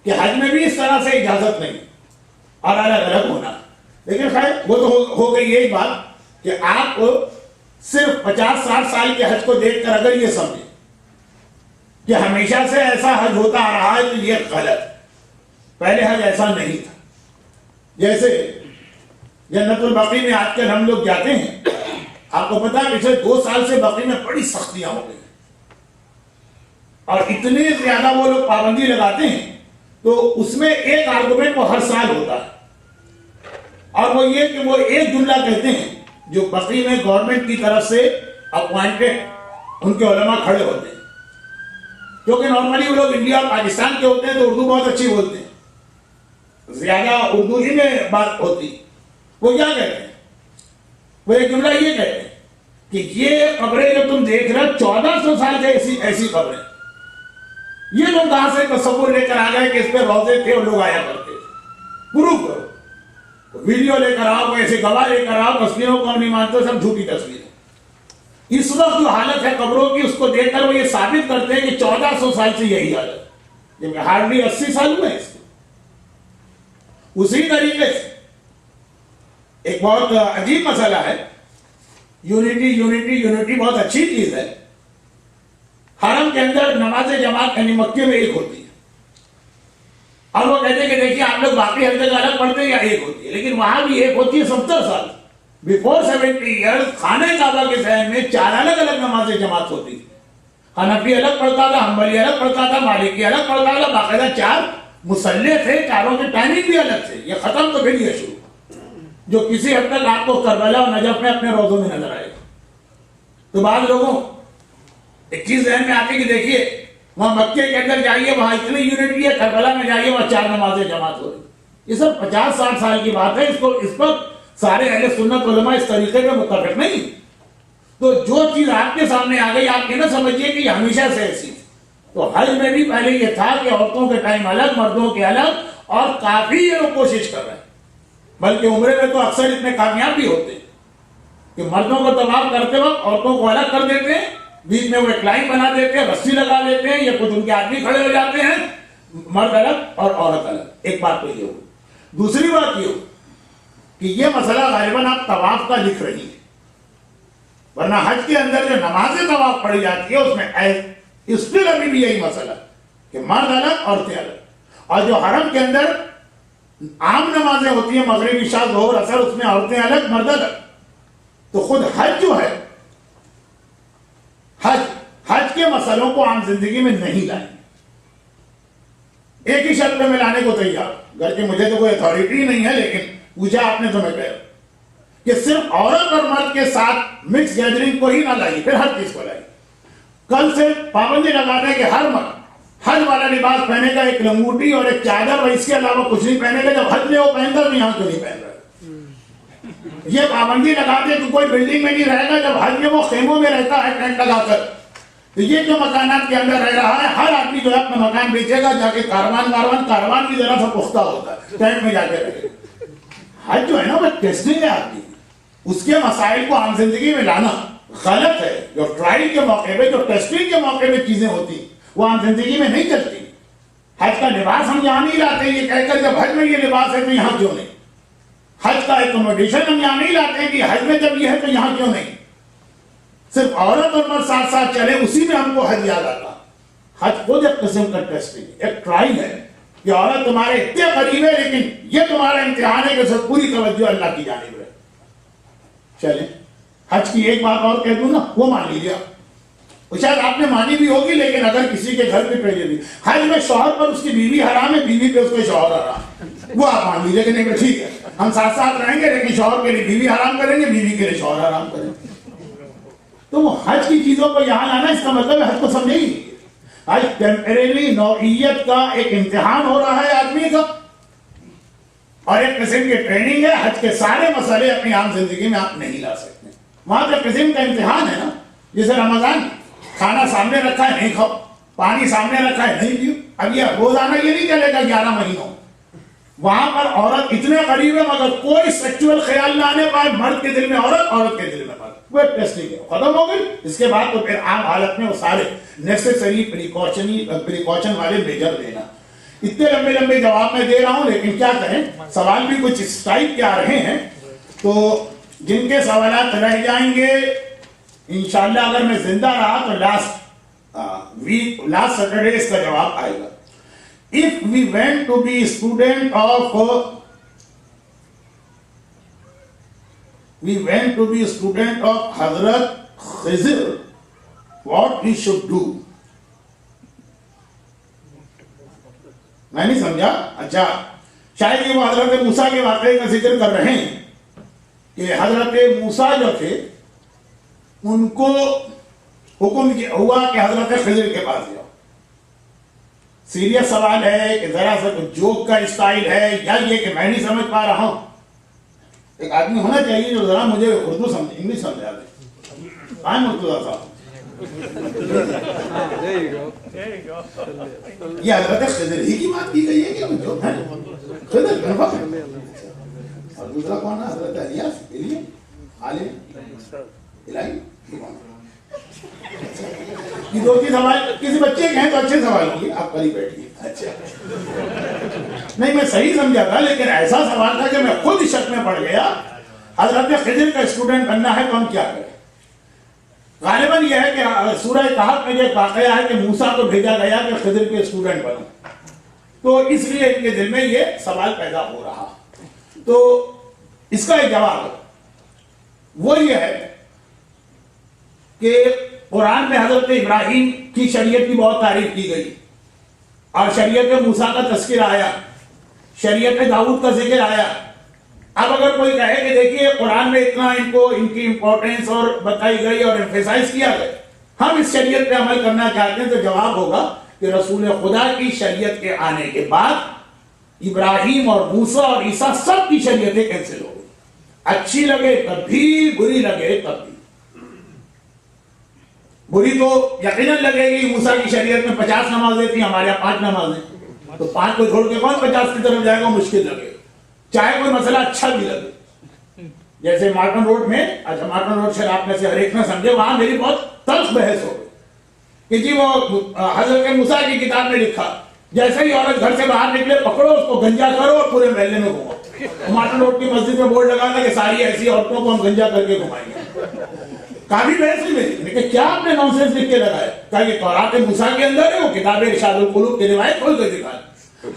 کہ حج میں بھی اس طرح سے اجازت نہیں اور الگ الگ ہونا. لیکن خیر وہ تو ہو گئی یہی بات کہ آپ صرف 50-60 سال کے حج کو دیکھ کر اگر یہ سمجھیں کہ ہمیشہ سے ایسا حج ہوتا آ رہا ہے تو یہ غلط. پہلے حج ایسا نہیں تھا. جیسے جنت البقیع میں آج کل ہم لوگ جاتے ہیں, آپ کو پتا ہے پچھلے 2 سال سے بقیع میں بڑی سختیاں ہو گئی اور اتنے زیادہ وہ لوگ پابندی لگاتے ہیں. تو اس میں ایک آرگومنٹ وہ ہر سال ہوتا ہے, اور وہ یہ کہ وہ ایک جملہ کہتے ہیں جو بقیع میں گورنمنٹ کی طرف سے اپوائنٹڈ ان کے علماء کھڑے ہوتے ہیں. کیونکہ نارملی وہ لوگ انڈیا اور پاکستان کے ہوتے ہیں تو اردو بہت اچھی بولتے ہیں, زیادہ اردو ہی میں بات ہوتی. وہ کیا کہتے ہیں؟ وہ ایک جملہ یہ کہتے ہیں کہ یہ قبریں جو تم دیکھ رہے 1400 سال سے ایسی قبریں, یہ لوگ کہاں سے تصور لے کر آ گئے کہ اس پہ روزے تھے اور لوگ آیا کرتے تھے. پروف کرو, ویڈیو لے کر آؤ, ایسے گواہ لے کر آؤ. تصویروں کو ہم نہیں مانتے, سب جھوٹی تصویریں. اس وقت جو حالت ہے قبروں کی, اس کو دیکھ کر وہ یہ ثابت کرتے ہیں کہ 1400 سال سے یہی حالت, جبکہ ہارڈلی 80 سال ہوئے اس کو. اسی طریقے سے ایک بہت عجیب مسئلہ ہے, یونٹی بہت اچھی چیز ہے. حرم کے اندر نماز جماعت یعنی مکے میں ایک ہوتی ہے, اور وہ کہتے ہیں کہ دیکھیے آپ لوگ باقی ہر جگہ الگ پڑھتے ہیں یا ایک ہوتی ہے, لیکن وہاں بھی ایک ہوتی ہے. 70 سال بیفور 70 ایئرز خانہ کعبہ کے ذہن میں 4 الگ الگ نماز جماعت ہوتی تھی. حنفی الگ پڑھتا تھا, حنبلی الگ پڑھتا تھا, مالکی الگ پڑھتا تھا. باقاعدہ 4 مصلے تھے, چاروں کے ٹائمنگ بھی الگ تھے. یہ ختم تو پھر یہ شروع جو کسی حد تک آپ کو کربلا اور نجف میں اپنے روزوں میں نظر آئے گا. تو بعض لوگوں ایک چیز ذہن میں آتی کہ دیکھیے وہاں مکے کے اندر جائیے وہاں اتنی یونٹی ہے, کربلا میں جائیے وہاں 4 نمازیں جماعت ہو رہی. یہ سب 50-60 سال کی بات ہے. اس پر سارے اہل سنت علماء اس طریقے پہ متفق نہیں. تو جو چیز آپ کے سامنے آ گئی آپ یہ نہ سمجھیے کہ یہ ہمیشہ سے ایسی تھی. تو حج میں بھی پہلے یہ تھا کہ عورتوں کے ٹائم الگ, مردوں کے الگ, اور کافی یہ لوگ کوشش کر رہے ہیں. بلکہ عمرے میں تو اکثر اتنے کامیاب بھی ہوتے ہیں کہ مردوں کو طواف کرتے وقت عورتوں کو الگ کر دیتے ہیں, بیچ میں وہ ایک لائن بنا دیتے ہیں, رسی لگا دیتے ہیں, یا کچھ ان کے آدمی کھڑے ہو جاتے ہیں, مرد الگ اور عورت الگ. ایک بات تو یہ ہو. دوسری بات یہ ہو کہ یہ مسئلہ غالباً آپ طواف کا لکھ رہی ہے, ورنہ حج کے اندر جو نماز طواف پڑھی جاتی ہے اس میں اسٹل ابھی بھی یہی مسئلہ کہ مرد الگ عورتیں الگ. اور جو حرم کے اندر عام نمازیں ہوتی ہیں مغرب عشاء ظہر اثر, اس میں عورتیں الگ مرد الگ. تو خود حج جو ہے, حج کے مسئلوں کو عام زندگی میں نہیں لائیں. ایک ہی شرط میں لانے کو تیار, گرچہ مجھے تو کوئی اتھارٹی نہیں ہے, لیکن پوچھا آپ نے تو میں کہہ رہا کہ صرف عورت اور مرد کے ساتھ مکس گیدرنگ کو ہی نہ لائیے, پھر ہر چیز کو لائیے. کل سے پابندی لگا دیں کہ ہر مرد حج والا لباس پہنے گا, ایک لنگوٹی اور ایک چادر, اور اس کے علاوہ کچھ نہیں پہنے گا. جب حج میں وہ پہنتا تو یہاں کیوں نہیں پہن رہا؟ یہ پابندی لگا دیں کہ کوئی بلڈنگ میں نہیں رہے گا, جب حج میں وہ خیموں میں رہتا ہے ٹینٹ لگا کر, تو یہ جو مکانات کے اندر رہ رہا ہے، ہر آدمی جو ہے اپنا مکان بیچے گا، جا کے کاروان بھی ذرا سا پختہ ہوتا ہے، ٹینٹ میں جا کے رہے. حج جو ہے نا وہ ٹیسٹنگ ہے آدمی، اس کے مسائل کو عام زندگی میں لانا غلط ہے. جو ٹرائل کے موقع پہ، جو ٹیسٹنگ کے موقع پہ چیزیں ہوتی وہ عام زندگی میں نہیں چلتی. حج کا لباس ہم یہاں نہیں لاتے یہ کہہ کر جب حج میں یہ لباس ہے تو یہاں کیوں نہیں. حج کا ایکوموڈیشن ہم یہاں نہیں لاتے ہیں کہ حج میں جب یہ ہے تو یہاں کیوں نہیں. صرف عورت اور مرد ساتھ ساتھ چلے اسی میں ہم کو حج یاد آتا. حج خود ایک قسم کا ٹیسٹنگ، ایک ٹرائل ہے کہ عورت تمہارے اتنے قریب ہے لیکن یہ تمہارا امتحان ہے کہ سب پوری توجہ اللہ کی جانب ہے. چلیں حج کی ایک بات اور کہہ دوں نا، وہ مان لیجیے. شاید آپ نے مانی بھی ہوگی، لیکن اگر کسی کے گھر پہ بھی حج میں شوہر پر اس کی بیوی حرام ہے، بیوی پہ اس کے شوہر حرام، وہ آپ مان لیجیے کہ نہیں کہ ٹھیک ہے ہم ساتھ ساتھ رہیں گے لیکن شوہر کے لیے بیوی حرام کریں گے، بیوی کے لیے شوہر حرام کریں گے. تو وہ حج کی چیزوں کو یہاں لانا، اس کا مطلب ہے حج کو سمجھے گی. حج ٹیمپریری نوعیت کا ایک امتحان ہو رہا ہے آدمی کا، اور ایک قسم کی ٹریننگ ہے. حج کے سارے مسئلے اپنی عام زندگی میں آپ نہیں لا سکتے. وہاں کا قسم کا امتحان ہے نا. جیسے رمضان، کھانا سامنے رکھا ہے نہیں کھاؤ، پانی سامنے رکھا ہے نہیں پیو. اب یہ روزانہ یہ نہیں چلے گا 11 مہینوں. وہاں پر عورت اتنے قریب ہے مگر کوئی سیکچول خیال نہ آنے پائے، مرد کے دل میں عورت، عورت کے دل میں مرد. وہ ٹیسٹنگ ہے، ختم ہو گئی. اس کے بعد تو پھر عام حالت میں وہ سارے نیسیسری پریکاشن والے میجر لینا. اتنے لمبے لمبے جواب میں دے رہا ہوں لیکن کیا کریں، سوال بھی کچھ اس ٹائپ کے آ رہے ہیں. تو جن کے سوالات رہ جائیں گے انشاءاللہ اگر میں زندہ رہا تو لاسٹ سیٹرڈے اس کا جواب آئے گا. If we went to be student of Hazrat Khizr, what we should do? میں نہیں سمجھا. اچھا شاید یہ وہ حضرت موسیٰ کے واقعے کا ذکر کر رہے ہیں کہ حضرت موسیٰ جو تھے ان کو حکم ہوا کہ حضرت خضر کے پاس جاؤ. سیریس سوال ہے کہ ذرا سا جوک کا اسٹائل ہے یا یہ کہ میں نہیں سمجھ پا رہا ہوں. ایک آدمی ہونا چاہیے جو ذرا مجھے اردو سمجھے، انگلش سمجھا دے. قائم مرتضیٰ صاحب، یہ حضرت خضر ہی کی بات کی گئی ہے کہ جو ہے خضر. اور دوسرا کون ہے؟ حضرت الیاس، عالم الہی. یہ دو تین سوال کسی بچے کے ہیں تو اچھے سوال ہوں گے، آپ قریب بیٹھیے. اچھا نہیں میں صحیح سمجھا تھا لیکن ایسا سوال تھا کہ میں خود شک میں پڑ گیا. حضرت خضر کا اسٹوڈنٹ بننا ہے تو ہم کیا کریں؟ غالباً یہ ہے کہ سورہ کہف میں یہ واقعہ ہے کہ موسیٰ کو بھیجا گیا کہ خضر کے اسٹوڈنٹ بنو، تو اس لیے ان کے دل میں یہ سوال پیدا ہو رہا. تو اس کا ایک جواب وہ یہ ہے کہ قرآن میں حضرت ابراہیم کی شریعت کی بہت تعریف کی گئی اور شریعت موسیٰ کا تذکر آیا، شریعت داؤد کا ذکر آیا. اب اگر کوئی کہے کہ دیکھیے قرآن میں اتنا ان کی امپورٹنس اور بتائی گئی اور ایمفیسائز کیا گیا، ہم اس شریعت پہ عمل کرنا چاہتے ہیں، تو جواب ہوگا کہ رسول خدا کی شریعت کے آنے کے بعد ابراہیم اور موسیٰ اور عیسیٰ سب کی شریعتیں کینسل ہو گئی. اچھی لگے تب بھی، بری لگے تب بھی. بری تو یقیناً لگے گی. موسیٰ کی شریعت میں 50 نمازیں تھیں، ہمارے یہاں 5 نمازیں، تو 5 کو چھوڑ کے کون 50 کی طرف جائے گا؟ مشکل لگے، چاہے کوئی مسئلہ اچھا بھی لگے. جیسے مارٹن روڈ میں، اچھا مارٹن روڈ شاید آپ میں سے ہر ایک نہ سمجھے، وہاں میری بہت تلخ بحث ہو گئی کہ جی وہ حضرت موسیٰ کی کتاب میں لکھا جیسے ہی عورت گھر سے باہر نکلے پکڑو اس کو گنجا کرو اور پورے محلے میں گھماؤ. مارٹن روڈ کی مسجد میں بورڈ لگا تھا کہ ساری ایسی عورتوں کو ہم گنجا کر کے گھمائیں گے. کافی بحث نہیں میری، لیکن کیا آپ نے نانسنس لکھ کے لگایا؟ کہا یہ تورات موسیٰ کے اندر ہے، وہ کتاب ارشاد القلوب کی روایت کھول کے دکھا.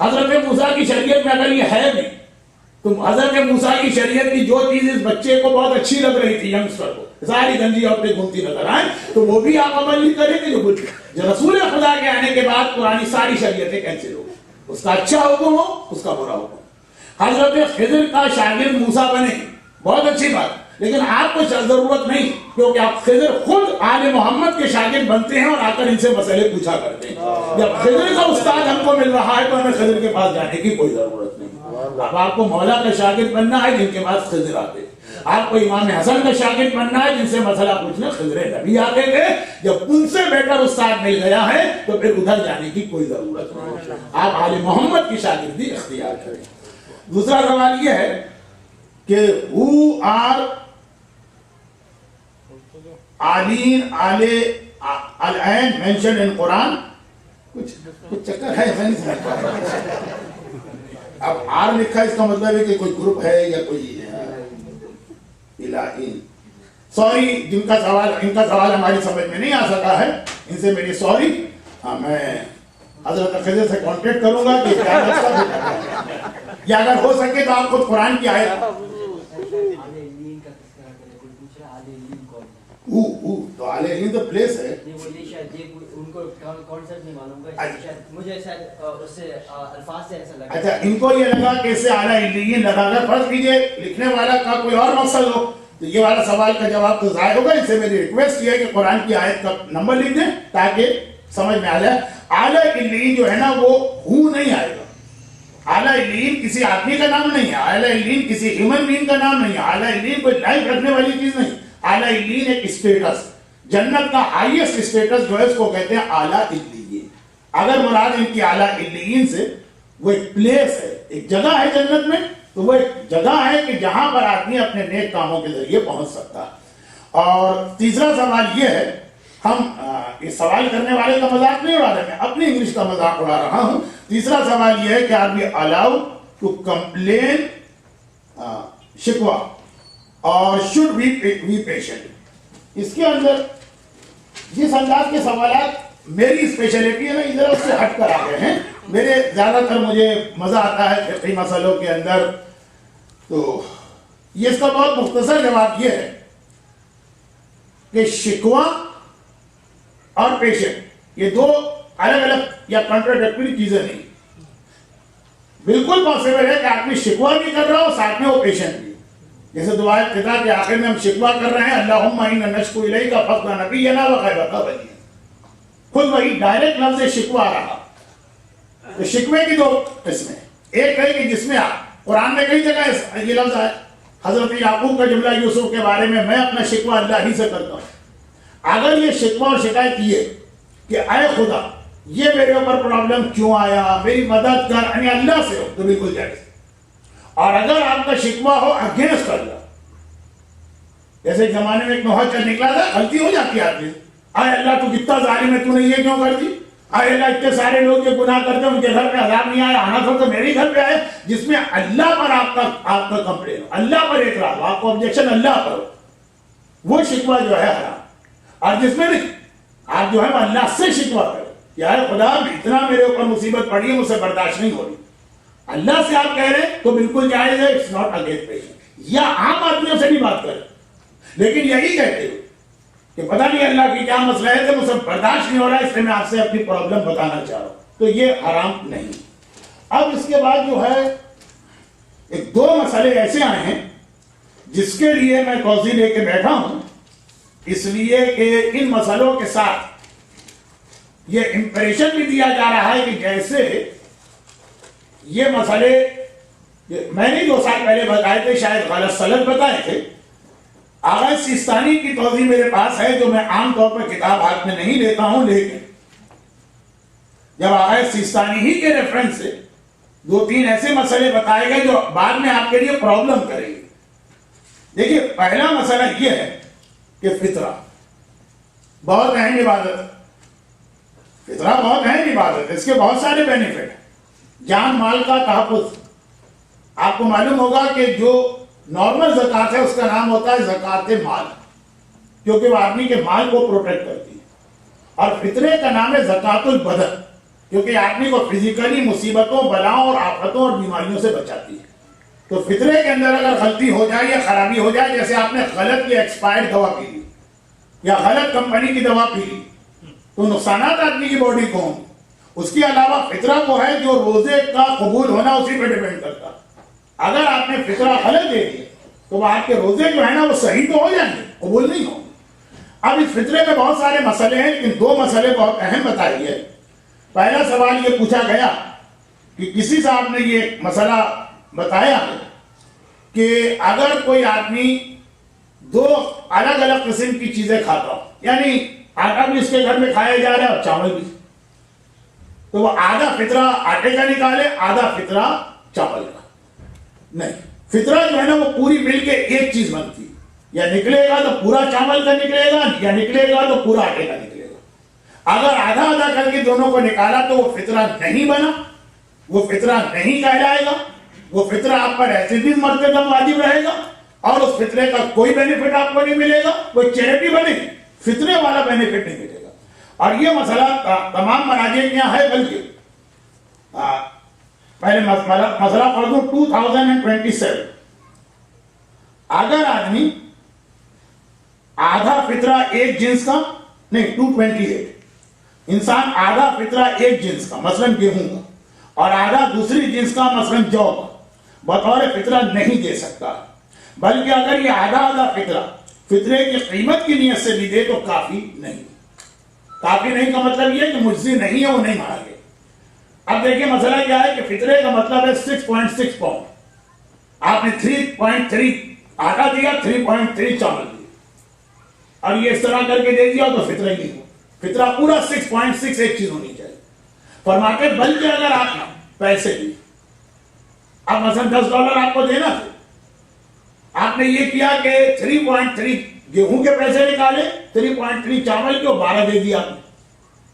حضرت موسیٰ کی شریعت میں اگر یہ ہے نہیں تو حضرت موسیٰ کی شریعت کی جو چیز اس بچے کو بہت اچھی لگ رہی تھی، ینگسٹر کو ساری گنجی عورتیں گھومتی نظر آئیں، تو وہ بھی آپ عمل نہیں کریں گے. جو رسول خدا کے آنے کے بعد پرانی ساری شریعتیں کینسل ہو گئی. اس کا اچھا حکم ہو، اس کا برا حکم. حضرت خضر کا شاگرد موسیٰ بنے، بہت اچھی بات، لیکن آپ کو ضرورت نہیں، کیونکہ آپ خضر خود آل محمد کے شاگرد بنتے ہیں اور آ کر ان سے مسئلے پوچھا کرتے ہیں. جب خضر کا استاد ہم کو مل رہا ہے تو ہمیں خضر کے پاس جانے کی کوئی ضرورت نہیں. اب آپ کو مولا کا شاگرد بننا ہے جن کے پاس خضر آتے. آپ کو امام حسن کا شاگرد بننا ہے جن سے مسئلہ پوچھنا خضر نبی آتے تھے، جب ان سے بیٹر استاد مل گیا ہے تو پھر ادھر جانے کی کوئی ضرورت نہیں، آپ آل محمد کی شاگردی اختیار کریں۔ دوسرا سوال یہ ہے کہ who are آلین العین mentioned in قرآن؟ کچھ چکر ہے، میں نہیں سمجھ پایا۔ اب آر لکھا اس کا مطلب ہے کہ کوئی گروپ ہے یا کوئی الہین۔ سوری ان کا سوال ہماری سمجھ میں نہیں آ سکا ہے، ان سے میری سوری۔ میں حضرت خضر سے کانٹیکٹ کروں گا کہ کیا مسئلہ ہے، یا اگر ہو سکے تو آپ خود قرآن کی آیت تو آلے ہند تو پلیس ہے، اچھا ان کو یہ لگا کہ اس سے اعلیٰ علیین لگا کر، فرض کیجئے لکھنے والا کا کوئی اور مقصد ہو تو یہ والا سوال کا جواب تو ضائع ہوگا۔ ان سے میری ریکویسٹ یہ ہے کہ قرآن کی آیت کا نمبر لکھ دیں تاکہ سمجھ میں آ جائے۔ اعلیٰ علیین جو ہے نا وہ ہو نہیں آئے گا، اعلیٰ علیین کسی آدمی کا نام نہیں ہے، اعلیٰ علیین کسی ہیومن بینگ کا نام نہیں ہے، اعلیٰ علیین کوئی لائف رکھنے والی چیز نہیں، اعلیٰ علیین ایک اسٹیٹس، جنت کا ہائیسٹ اسٹیٹس جو ہے اس کو کہتے ہیں اعلیٰ علیین۔ اگر مراد ان کی اعلیٰ علیین سے وہ ایک پلیس ہے، ایک جگہ ہے جنت میں، تو وہ ایک جگہ ہے کہ جہاں پر آدمی اپنے نیک کاموں کے ذریعے پہنچ سکتا ہے۔ اور تیسرا سوال یہ ہے، ہم اس سوال کرنے والے کا مذاق نہیں اڑا رہے، میں اپنی انگلش کا مذاق اڑا رہا ہوں۔ تیسرا سوال یہ ہے کہ are we allowed to complain شکوہ اور شوڈ بی پیشنٹ؟ اس کے اندر جس انداز کے سوالات میری اسپیشلٹی ہے نا ادھر اس سے ہٹ کر آ گئے ہیں، میرے زیادہ تر مجھے مزہ آتا ہے فقہی مسئلوں کے اندر، تو یہ اس کا بہت مختصر جواب یہ ہے کہ شکوہ اور پیشنٹ یہ دو الگ الگ یا کنٹراڈکٹری چیزیں نہیں، بالکل پاسبل ہے کہ آدمی شکوہ بھی کر رہا ہو ساتھ میں وہ پیشنٹ بھی، جیسے دعائے خطا کے آخر میں ہم شکوہ کر رہے ہیں اللہم انا نشکو الیک فضل نبینا وخیرۃ ولیہ، خود وہی ڈائریکٹ لفظ شکوہ آ رہا۔ تو شکوے کی دو قسمیں، ایک ہے کہ جس میں قرآن میں کئی جگہ یہ لفظ ہے، حضرت یعقوب کا جملہ یوسف کے بارے میں اپنا شکوہ اللہ ہی سے کرتا ہوں۔ اگر یہ شکوہ اور شکایت یہ کہ اے خدا یہ میرے اوپر پرابلم کیوں آیا، میری مدد کر، یعنی اللہ سے ہو تو بالکل جائز۔ اور اگر آپ کا شکوہ ہو اگینسٹ اللہ، جیسے ایک زمانے میں ایک نوحہ چل نکلا تھا، غلطی ہو جاتی ہے آدمی، اے اللہ تو کتنا ظالم ہے، تو نے یہ کیوں کر دی، اے اللہ اتنے سارے لوگ یہ گناہ کرتے ہیں ان کے گھر پہ عذاب نہیں آیا، آنا تھا تو میرے گھر پہ آئے، جس میں اللہ پر آپ کا کمپلین ہو، اللہ پر اعتراض ہو، آپ کو آبجیکشن اللہ پر ہو، وہ شکوہ جو ہے حرام۔ اور جس میں نہیں، آپ جو ہے وہ اللہ سے شکوہ کریں، یار خدا اتنا میرے اوپر مصیبت پڑی ہے مجھ سے برداشت نہیں ہو رہی، اللہ سے آپ کہہ رہے ہیں تو بالکل جائز ہے، اٹس ناٹ اگینسٹ پیشنٹ، یا عام آدمیوں سے بھی بات کریں، لیکن یہی کہتے ہو کہ پتہ نہیں اللہ کی کیا مسئلہ ہے کہ مجھ سے برداشت نہیں ہو رہا ہے، اس لیے میں آپ سے اپنی پرابلم بتانا چاہ رہا ہوں، تو یہ حرام نہیں۔ اب اس کے بعد جو ہے ایک دو مسئلے ایسے آئے ہیں جس کے لیے میں توضیح لے کے بیٹھا ہوں، اس لیے کہ ان مسئلوں کے ساتھ یہ امپریشن بھی دیا جا رہا ہے کہ جیسے یہ مسئلے میں نے 2 سال پہلے بتائے تھے، شاید غلط سلط بتائے تھے۔ آغا سیستانی کی توضیح میرے پاس ہے جو میں عام طور پر کتاب ہاتھ میں نہیں لیتا ہوں، لیکن جب آغا سیستانی ہی کے ریفرنس سے 2-3 ایسے مسئلے بتائے گئے جو بعد میں آپ کے لیے پرابلم کریں گے۔ دیکھیے پہلا مسئلہ یہ ہے کہ فطرہ بہت اہم عبادت ہے، فطرہ بہت اہم عبادت ہے، اس کے بہت سارے بینیفٹ ہیں، جان مال کا تحفظ۔ آپ کو معلوم ہوگا کہ جو نارمل زکوٰۃ ہے اس کا نام ہوتا ہے زکوٰۃ مال، کیونکہ وہ آدمی کے مال کو پروٹیکٹ کرتی ہے، اور فطرے کا نام ہے زکوٰۃ البدن، کیونکہ آدمی کو فزیکلی مصیبتوں، بلاؤں اور آفتوں اور بیماریوں سے بچاتی ہے۔ تو فطرے کے اندر اگر غلطی ہو جائے یا خرابی ہو جائے، جیسے آپ نے غلط یا ایکسپائرڈ دوا پی لی یا غلط کمپنی کی دوا پی لی، تو نقصانات آدمی کی باڈی کو ہوں۔ اس کے علاوہ فطرہ کو ہے جو روزے کا قبول ہونا اسی پہ ڈیپینڈ کرتا ہے۔ اگر آپ نے فطرہ غلط دے دیا تو وہ آپ کے روزے جو ہے نا وہ صحیح تو ہو جائیں گے، قبول نہیں ہوں گے۔ اب اس فطرے میں بہت سارے مسئلے ہیں، لیکن 2 مسئلے بہت اہم بتائے گئے۔ پہلا سوال یہ پوچھا گیا کہ کسی صاحب نے یہ مسئلہ بتایا ہے کہ اگر کوئی آدمی دو الگ الگ قسم کی چیزیں کھاتا ہو، یعنی آٹا بھی اس کے گھر میں کھایا جا رہا ہے اور چاول بھی، تو وہ آدھا فطرہ آٹے کا نکالے، آدھا فطرہ چاول کا. نہیں، فطرہ جو ہے نا وہ پوری مل کے ایک چیز بنتی ہے. یا نکلے گا تو پورا چاول کا نکلے گا، یا نکلے گا تو پورا آٹے کا نکلے گا. اگر آدھا آدھا کر کے دونوں کو نکالا تو وہ فطرہ نہیں بنا، وہ فطرہ نہیں کہلائے گا. وہ فطرہ آپ پر ایسے بھی مرتے دم واجب رہے گا اور اس فطرے کا کوئی بینیفٹ آپ کو نہیں ملے گا. وہ چیریٹی بنے گی، فطرے والا بینیفٹ نہیں ملے گا. اور یہ مسئلہ تمام مراجع کے یہاں ہے. بلکہ پہلے مسئلہ پڑھ دوں 2027. اگر آدمی آدھا فطرہ ایک جنس کا، نہیں 228، انسان آدھا فطرہ ایک جنس کا مثلاً گیہوں کا اور آدھا دوسری جنس کا مثلاً جو کا بطور فطرہ نہیں دے سکتا. بلکہ اگر یہ آدھا آدھا فطرہ فطرے کی قیمت کی نیت سے بھی دے تو کافی نہیں. کافی نہیں کا مطلب یہ کہ مجزی نہیں ہے، وہ نہیں مارا گیا. اب دیکھیں مسئلہ کیا ہے کہ فطرے کا مطلب ہے 6.6 پاؤنڈ. آپ نے 3.3 آٹا دیا، 3.3 چاول دیا اور یہ اس طرح کر کے دے دیا تو فطرہ نہیں ہو. فطرہ پورا 6.6 ایک چیز ہونی چاہیے. فرماتے بلکہ اگر آپ نے پیسے دیے، اب مثلا $10 آپ کو دینا تھا، آپ نے یہ کیا کہ 3.3 گیہوں کے پیسے نکالے، 3.3 چاول کے 12 دے دیا آپ نے.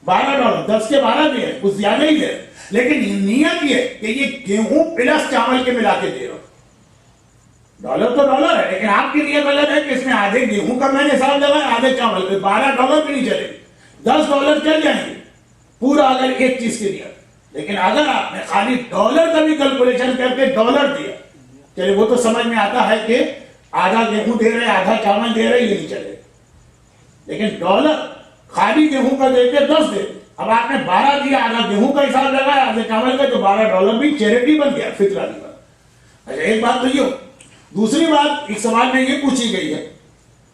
$12، 10 کے 12 دے، کچھ زیادہ ہی دے. لیکن نیت یہ کہ یہ گیہوں پلس چاول کے ملا کے دے رہا ہوں. ڈالر تو ڈالر ہے، لیکن آپ کی نیت غلط ہے کہ اس میں آدھے گیہوں کا میں نے حساب لگایا، آدھے چاول کے. $12 بھی نہیں چلے، $10 چل جائیں گے پورا اگر ایک چیز کی نیت. لیکن اگر آپ نے خالی ڈالر کا بھی کیلکولیشن کر کے $1 دیا، چلے وہ تو سمجھ میں آتا ہے کہ آدھا گیہوں دے رہے، آدھا چاول دے رہے، یہ نہیں چلے. لیکن ڈالر خالی گیہوں کا دے کے 10 دے. اب آپ نے 12 دیا، آدھا گیہوں کا حساب لگایا، آدھے چاول کا، تو $12 بھی چیریٹی بن گیا، فطرہ نہیں بنا. اچھا ایک بات تو یہ ہو. دوسری بات ایک سوال میں یہ پوچھی گئی ہے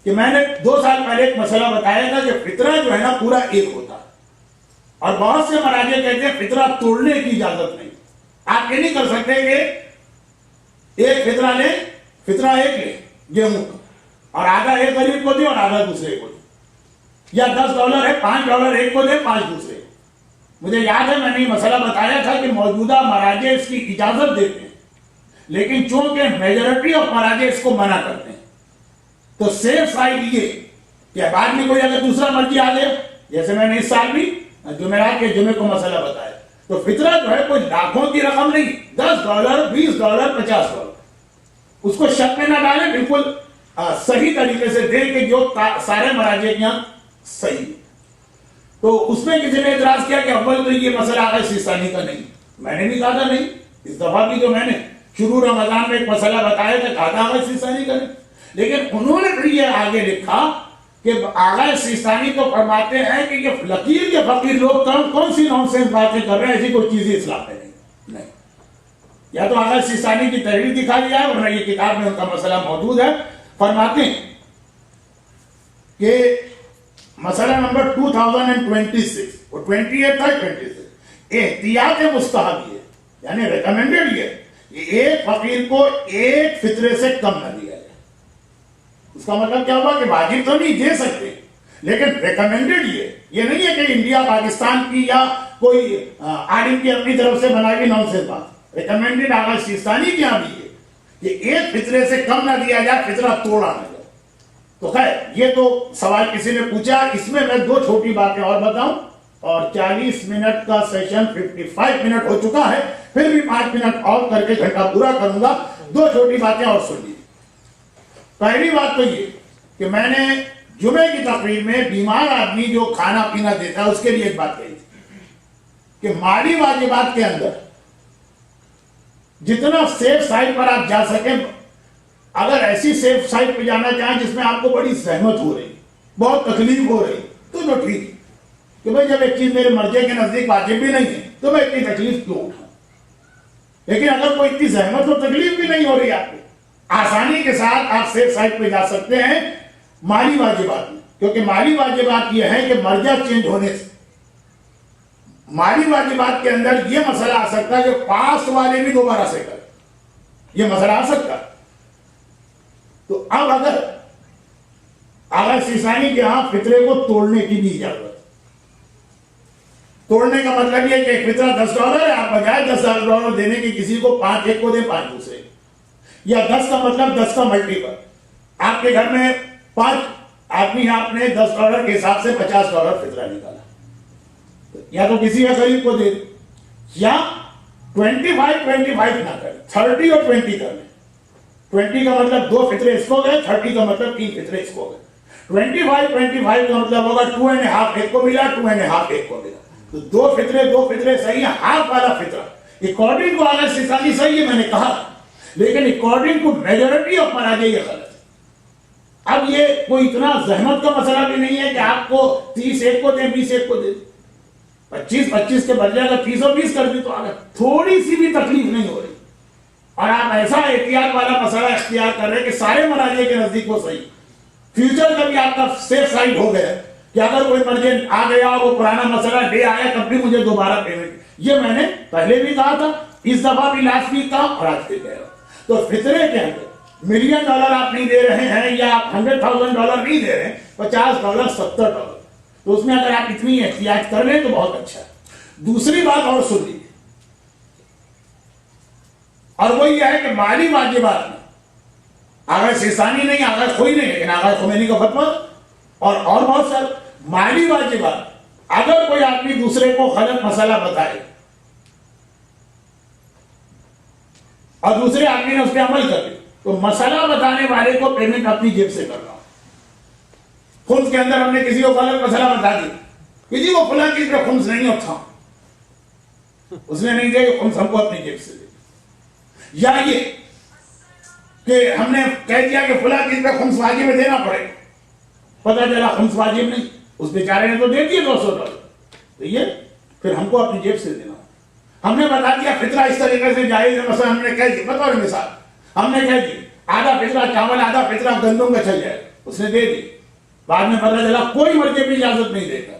کہ میں نے 2 سال پہلے ایک مسئلہ بتایا تھا کہ فطرہ جو ہے نا پورا ایک ہوتا ہے اور بہت سے مراجع کہتے ہیں فطرہ توڑنے کی اجازت نہیں. آپ یہ نہیں کر سکتے کہ ایک فطرہ لے، فطرہ ایک لے گیہوں کا اور آدھا ایک غریب کو دے اور آدھا دوسرے کو دے، یا $10 ہے $5 ایک کو دے، 5 دوسرے کو. مجھے یاد ہے میں نے یہ مسئلہ بتایا تھا کہ موجودہ مراجع اس کی اجازت دیتے ہیں، لیکن چونکہ میجورٹی آف مراجع اس کو منع کرتے ہیں. تو سیف سائڈ یہ کہ بعد میں کوئی اگر دوسرا مرضی آ جائے، جیسے میں نے اس سال بھی جمعرات کے جمعے کو مسئلہ بتایا، تو فطرہ جو ہے کوئی لاکھوں کی رقم نہیں، $10 $20 $50. اس کو شک میں نہ ڈالیں، بالکل صحیح طریقے سے دیں کہ جو سارے مراجع کے یہاں صحیح. تو اس میں کسی نے اعتراض کیا کہ اول تو یہ مسئلہ آغا سیستانی کا نہیں. میں نے بھی کہا تھا نہیں، اس دفعہ بھی جو میں نے شروع رمضان میں ایک مسئلہ بتایا تھا، کہا تھا آغا سیستانی کا نہیں. لیکن انہوں نے پھر یہ آگے لکھا کہ آغا سیستانی تو فرماتے ہیں کہ یہ لکیر کے فقیر لوگ کون سی نونسنس باتیں کر رہے ہیں، ایسی کوئی چیز اسلام میں نہیں. یا تو آغا سیستانی کی تحریر دکھا دیا ہے، ورنہ یہ کتاب میں ان کا مسئلہ موجود ہے. فرماتے ہیں کہ مسئلہ نمبر 2026 اور 28 تھا 26 احتیاط مستحب ہے، یعنی ریکمینڈڈ یہ کہ ایک فقیر کو ایک فطرے سے کم نہ دیا جائے. اس کا مطلب کیا ہوا کہ واجب تو نہیں دے سکتے، لیکن ریکمینڈڈ یہ نہیں ہے کہ انڈیا پاکستان کی یا کوئی عالم کی اپنی طرف سے بنا کے نونسنس بات. ریکمینڈڈ آغا سیستانی کی یہاں بھی ہے کہ ایک فطرے سے کم نہ دیا جائے، فطرہ توڑا نہ جائے. تو خیر یہ تو سوال کسی نے پوچھا. اس میں 2 چھوٹی باتیں اور بتاؤں، اور 40 منٹ کا سیشن 55 منٹ ہو چکا ہے، پھر بھی 5 منٹ اور کر کے گھنٹہ پورا کروں گا. 2 چھوٹی باتیں اور سن لیجیے. پہلی بات تو یہ کہ میں نے جمعے کی تقریر میں بیمار آدمی جو کھانا پینا دیتا ہے اس کے لیے ایک بات کہی تھی کہ مالی واجبات کے اندر جتنا سیف سائٹ پر آپ جا سکیں، اگر ایسی سیف سائٹ پہ جانا چاہیں جس میں آپ کو بڑی زحمت ہو رہی، بہت تکلیف ہو رہی، تو ٹھیک ہے کہ بھائی جب ایک چیز میرے مرضے کے نزدیک واجب بھی نہیں ہے تو میں اتنی تکلیف کیوں اٹھاؤں. لیکن اگر کوئی اتنی زحمت اور تکلیف بھی نہیں ہو رہی آپ کو، آسانی کے ساتھ آپ سیف سائٹ پہ جا سکتے ہیں مالی واجبات میں. کیونکہ مالی واجبات یہ ہے کہ مرجع چینج ہونے سے مالی واجبات کے اندر یہ مسئلہ آ سکتا ہے کہ پاس والے بھی دوبارہ سے کریں، یہ مسئلہ آ سکتا ہے. تو اب اگر آغا سیستانی کے ہاں فطرے کو توڑنے کی بھی اجازت، توڑنے کا مطلب یہ کہ ایک فطرہ $10 ہے، آپ بجائے $10 دینے کی کسی کو 5 ایک کو دیں 5 دوسرے، یا 10 کا مطلب 10 کا ملٹیپل، آپ کے گھر میں 5 آدمی ہیں، آپ نے $10 کے حساب سے $50 فطرہ نکالا، یا تو کسی کا غریب کو دے، یا 25 نہ کریں، 30 اور 20 کر لیں۔ 20 کا مطلب 2 فطرے اس کو گئے، 30 کا مطلب 3 فطرے اس کو گئے۔ 25 کا مطلب ہوگا 2.5 ایک کو ملا، 2.5 ایک کو ملا، تو 2 فطرے صحیح ہیں، ہاف والا فطرہ اکارڈنگ کو آغا سیستانی صحیح ہے، میں نے کہا، لیکن اکارڈنگ ٹو میجورٹی آف مراجع یہ غلط ہے۔ اب یہ کوئی اتنا زحمت کا مسئلہ بھی نہیں ہے کہ آپ کو 30 ایک کو دیں، 20 ایک کو دیں، 25 کے بدلے اگر 30 اور 20 کر دی تو آگے تھوڑی سی بھی تکلیف نہیں ہو رہی، اور آپ ایسا احتیاط والا مسئلہ اختیار کر رہے ہیں کہ سارے مراجع کے نزدیک وہ صحیح، فیوچر کا بھی آپ کا سیف سائڈ ہو گیا کہ اگر کوئی مرجع آ گیا اور وہ پرانا مسئلہ لے آیا تب بھی مجھے دوبارہ پیمنٹ، یہ میں نے پہلے بھی کہا تھا، اس دفعہ بھی لاسٹ ویک کہا اور آج بھی کہہ رہا ہوں۔ تو فطرے کے اندر $1 ملین آپ نہیں دے رہے ہیں، یا آپ $100,000 نہیں دے رہے ہیں، $50 $70، تو اس میں اگر آپ اتنی احتیاط کر لیں تو بہت اچھا ہے۔ دوسری بات اور سن لیجیے، اور وہ یہ ہے کہ مالی واجبات میں آغا سیستانی نہیں، آغا کوئی نہیں، لیکن آغا خمینی کا فتویٰ اور بہت سارے مالی واجبات، اگر کوئی آدمی دوسرے کو غلط مسئلہ بتائے اور دوسرے آدمی نے اس پہ عمل کر دیا تو مسئلہ بتانے والے کو پیمنٹ اپنی جیب سے کرنا ہو۔ خمس کے اندر ہم نے کسی کو غلط مسئلہ بتا دیا، کسی کو فلاں چیز پہ خمس نہیں اٹھا، اس نے نہیں دیا کہ خمس ہم کو اپنی جیب سے دے، یا یہ کہ ہم نے کہہ دیا کہ فلاں چیز پہ خمس واجب میں دینا پڑے، پتہ چلا خمس واجب نہیں، اس بیچارے نے تو دے دیے $200، تو یہ پھر ہم کو اپنی جیب سے دینا۔ ہم نے بتا دیا فطرہ اس طریقے سے جائز ہے، مثلا ہم نے کہہ دیا، بطور مثال ہم نے کہہ دیا آدھا فطرہ چاول آدھا فطرہ گندم کا چل جائے، اس نے دے دی، بعد میں پتہ چلا کوئی مرجع بھی اجازت نہیں دے گا،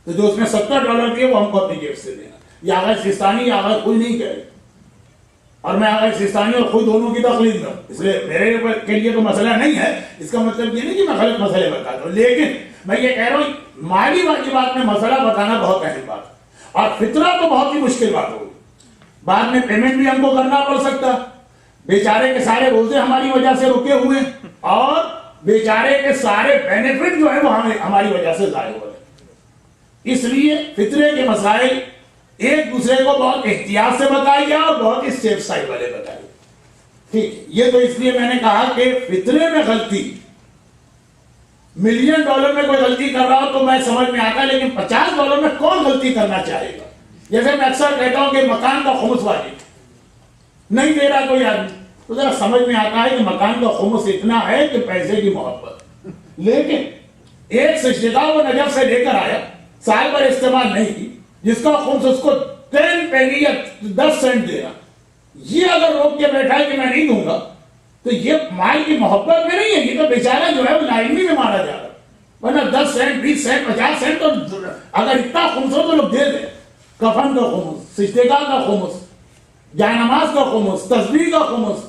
تو جو اس میں $70 دیے وہ ہم کو اپنی جیب سے دینا۔ یہ آغا سیستانی یا آغا کوئی نہیں کہہ رہے، اور میں آغا سیستانی اور خود دونوں کی تقلید میں ہوں، اس لیے میرے کے لیے تو مسئلہ نہیں ہے، اس کا مطلب یہ نہیں کہ میں غلط مسئلے بتاتا ہوں، لیکن میں یہ کہہ رہا ہوں مالی واجبات میں مسئلہ بتانا بہت اہم بات ہے، اور فطرہ تو بہت ہی مشکل بات ہوگی، بعد میں پیمنٹ بھی ہم کو کرنا پڑ سکتا، بیچارے کے سارے روزے ہماری وجہ سے رکے ہوئے، اور بیچارے کے سارے بینیفٹ جو ہے وہ ہماری وجہ سے ضائع ہو رہے۔ اس لیے فطرے کے مسائل ایک دوسرے کو بہت احتیاط سے بتائیے اور بہت ہی سیف سائڈ والے بتائیے، ٹھیک ہے؟ یہ تو اس لیے میں نے کہا کہ فطرے میں غلطی، $1 ملین میں کوئی غلطی کر رہا ہو تو میں سمجھ میں آتا ہے، لیکن $50 میں کون غلطی کرنا چاہے گا؟ جیسے میں اکثر کہتا ہوں کہ مکان کا خمس واجب نہیں دے رہا کوئی آدمی، تو ذرا سمجھ میں آتا ہے کہ مکان کا خمس اتنا ہے کہ پیسے کی محبت، لیکن ایک سجدہ وہ نجف سے لے کر آیا، سال پر استعمال نہیں کی، جس کا خمس اس کو 10 پینی یا 10 سینٹ دے رہا، یہ اگر روک کے بیٹھا ہے کہ میں نہیں دوں گا تو یہ مال کی محبت میں نہیں ہے، یہ تو بیچارہ جو ہے وہ ناعلمی میں مارا جا رہا ہے، ورنہ 10 سینٹ 20 سینٹ 50 سینٹ تو اگر اتنا خمس ہو تو لوگ دے دیں، کفن کا خمس، سجدگاہ کا خمس، جائے نماز کا خمس، تسبیح کا خمس،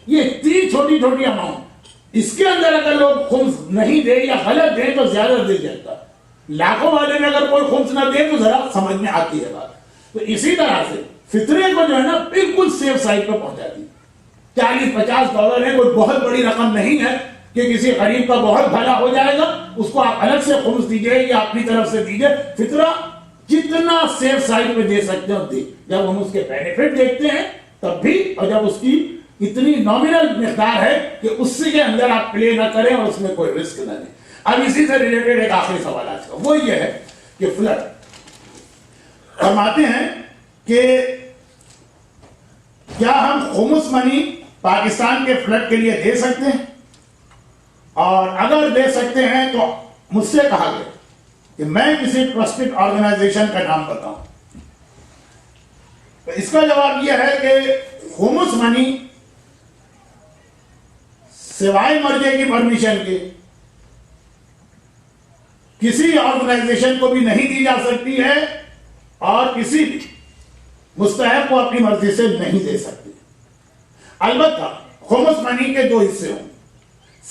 یہ اتنی چھوٹی چھوٹی اماؤنٹ، اس کے اندر اگر لوگ خمس نہیں دے یا غلط دے تو زیادہ دے جاتا، لاکھوں والے میں اگر کوئی خمس نہ دے تو ذرا سمجھ میں آتی ہے بات۔ تو اسی طرح سے فطرے کو جو ہے نا بالکل سیف سائڈ پہ پہنچا دی، $40-50 ہے، کوئی بہت بڑی رقم نہیں ہے کہ کسی غریب کا بہت بھلا ہو جائے گا، اس کو آپ الگ سے خمس دیجئے یا اپنی طرف سے دیجئے، فطرہ جتنا سیف سائڈ پہ دے سکتے ہیں دے، جب ہم اس کے بینیفٹ دیکھتے ہیں تب بھی، اور جب اس کی اتنی نامنل مقدار ہے کہ اس کے اندر آپ پلے نہ کریں اور اس میں کوئی رسک نہ لیں۔ اب اسی سے ریلیٹڈ ایک آخری سوال آج کا، وہ یہ ہے کہ فلڈ فرماتے ہیں کہ کیا ہم خمس منی پاکستان کے فلڈ کے لیے دے سکتے ہیں، اور اگر دے سکتے ہیں تو مجھ سے کہا گیا کہ میں کسی ٹرسٹڈ آرگنائزیشن کا نام بتاؤں، تو اس کا جواب یہ ہے کہ خمس منی سوائے مرجع کی پرمیشن کے کسی آرگنائزیشن کو بھی نہیں دی جا سکتی ہے، اور کسی بھی مستحق کو اپنی مرضی سے نہیں دے سکتی۔ البتہ خمس منی کے 2 حصے ہوں،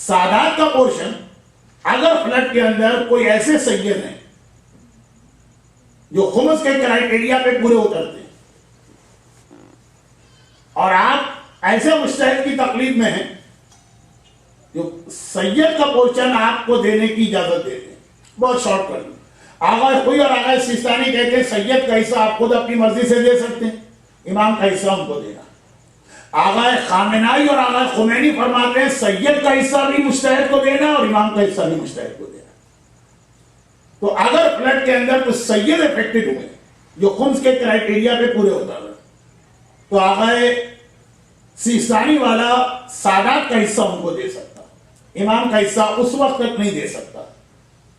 سادات کا پورشن اگر فلڈ کے اندر کوئی ایسے سید ہیں جو خمس کے کرائیٹیریا پہ پورے اترتے ہیں اور آپ ایسے مجتہد کی تقلید میں ہیں جو سید کا پورشن آپ کو دینے کی اجازت دیتے ہیں، بہت شارٹ کر دیں، آغا خوئی اور آغا سیستانی کہتے ہیں سید کا حصہ آپ خود اپنی مرضی سے دے سکتے ہیں، امام کا حصہ ان کو دینا۔ آغا خامنائی اور آغا خمینی فرماتے ہیں سید کا حصہ بھی مجتہد کو دینا اور امام کا حصہ بھی مجتہد کو دینا۔ تو اگر فلڈ کے اندر کچھ سید افیکٹڈ ہوئے جو خمس کے کرائیٹیریا پہ پورے ہوتا ہے تو آغا سیستانی والا سادات کا حصہ ان کو دے سکتا، امام کا حصہ اس وقت تک نہیں دے سکتا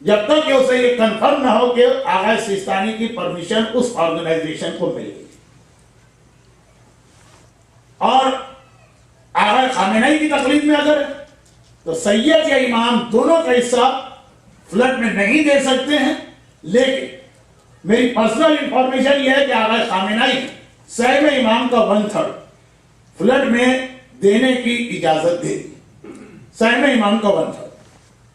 جب تک کہ اسے یہ کنفرم نہ ہو کہ آغا سیستانی کی پرمیشن اس آرگنائزیشن کو مل گئی۔ اور آغا خامنائی کی تقلید میں اگر تو سید یا امام دونوں کا حصہ فلڈ میں نہیں دے سکتے ہیں، لیکن میری پرسنل انفارمیشن یہ ہے کہ آغا خامنائی سہم امام کا 1/3 فلڈ میں دینے کی اجازت دے دی، سہم امام کا 1/3۔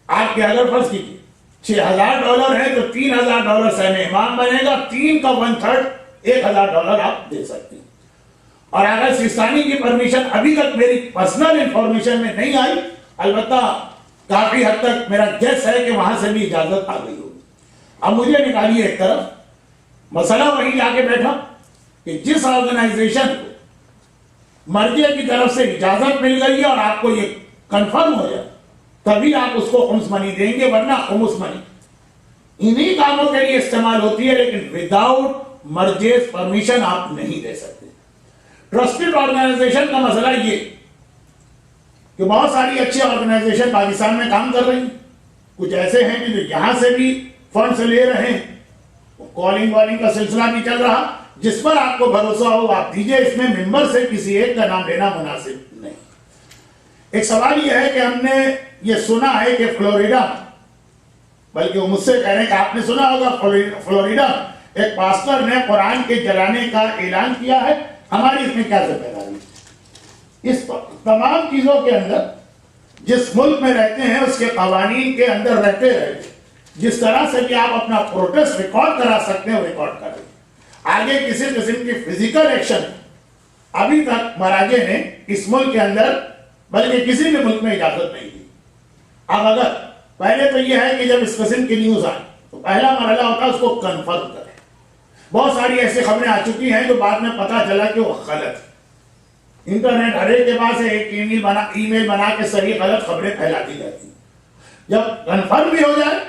آپ کے اگر فرض کیجیے $6,000 ہے تو $3,000 سہم امام بنے گا، 3 کا 1/3 $1,000 آپ دے سکتے ہیں۔ اور اگر سیستانی کی پرمیشن ابھی تک میری پرسنل انفارمیشن میں نہیں آئی، البتہ کافی حد تک میرا گیس ہے کہ وہاں سے بھی اجازت آ گئی ہوگی۔ اب مجھے نکالیے ایک طرف، مسئلہ وہی جا کے بیٹھا کہ جس آرگنائزیشن کو مرجع کی طرف سے اجازت مل گئی ہے اور آپ کو یہ کنفرم ہو جائے تبھی آپ اس کو خمس منی دیں گے، ورنہ خمس منی انہی کاموں کے لیے استعمال ہوتی ہے، لیکن وداؤٹ مرجع پرمیشن آپ نہیں دے سکتے۔ ٹرسٹڈ آرگنائزیشن کا مسئلہ یہ کہ بہت ساری اچھی آرگنائزیشن پاکستان میں کام کر رہی ہیں، کچھ ایسے ہیں کہ جو یہاں سے بھی فنڈز لے رہے ہیں، کالنگ والنگ کا سلسلہ بھی چل رہا، جس پر آپ کو بھروسہ ہو آپ دیجئے، اس میں ممبر سے کسی ایک کا نام لینا مناسب نہیں۔ ایک سوال یہ ہے کہ ہم نے یہ سنا ہے کہ فلوریڈا، بلکہ وہ مجھ سے کہہ رہے ہیں کہ آپ نے سنا ہوگا فلوریڈا ایک پاسٹر نے قرآن کے جلانے کا اعلان کیا ہے، ہماری اس میں کیا ذمہ داری؟ اس تمام چیزوں کے اندر جس ملک میں رہتے ہیں اس کے قوانین کے اندر رہتے رہتے جس طرح سے کہ آپ اپنا پروٹیسٹ ریکارڈ کرا سکتے ہیں وہ ریکارڈ کریں۔ آگے کسی قسم کی فزیکل ایکشن ابھی تک مراجع نے اس ملک کے اندر بلکہ کسی بھی ملک میں اجازت نہیں دی۔ اب اگر پہلے تو یہ ہے کہ جب اس قسم کی نیوز آئے تو پہلا مرحلہ ہوتا ہے اس کو کنفرم کریں۔ بہت ساری ایسی خبریں آ چکی ہیں جو بعد میں پتا چلا کہ وہ غلط ہے۔ انٹرنیٹ ہر ایک کے پاس ایک ای میل بنا کے صحیح غلط خبریں پھیلاتی جاتی ہیں۔ جب کنفرم بھی ہو جائے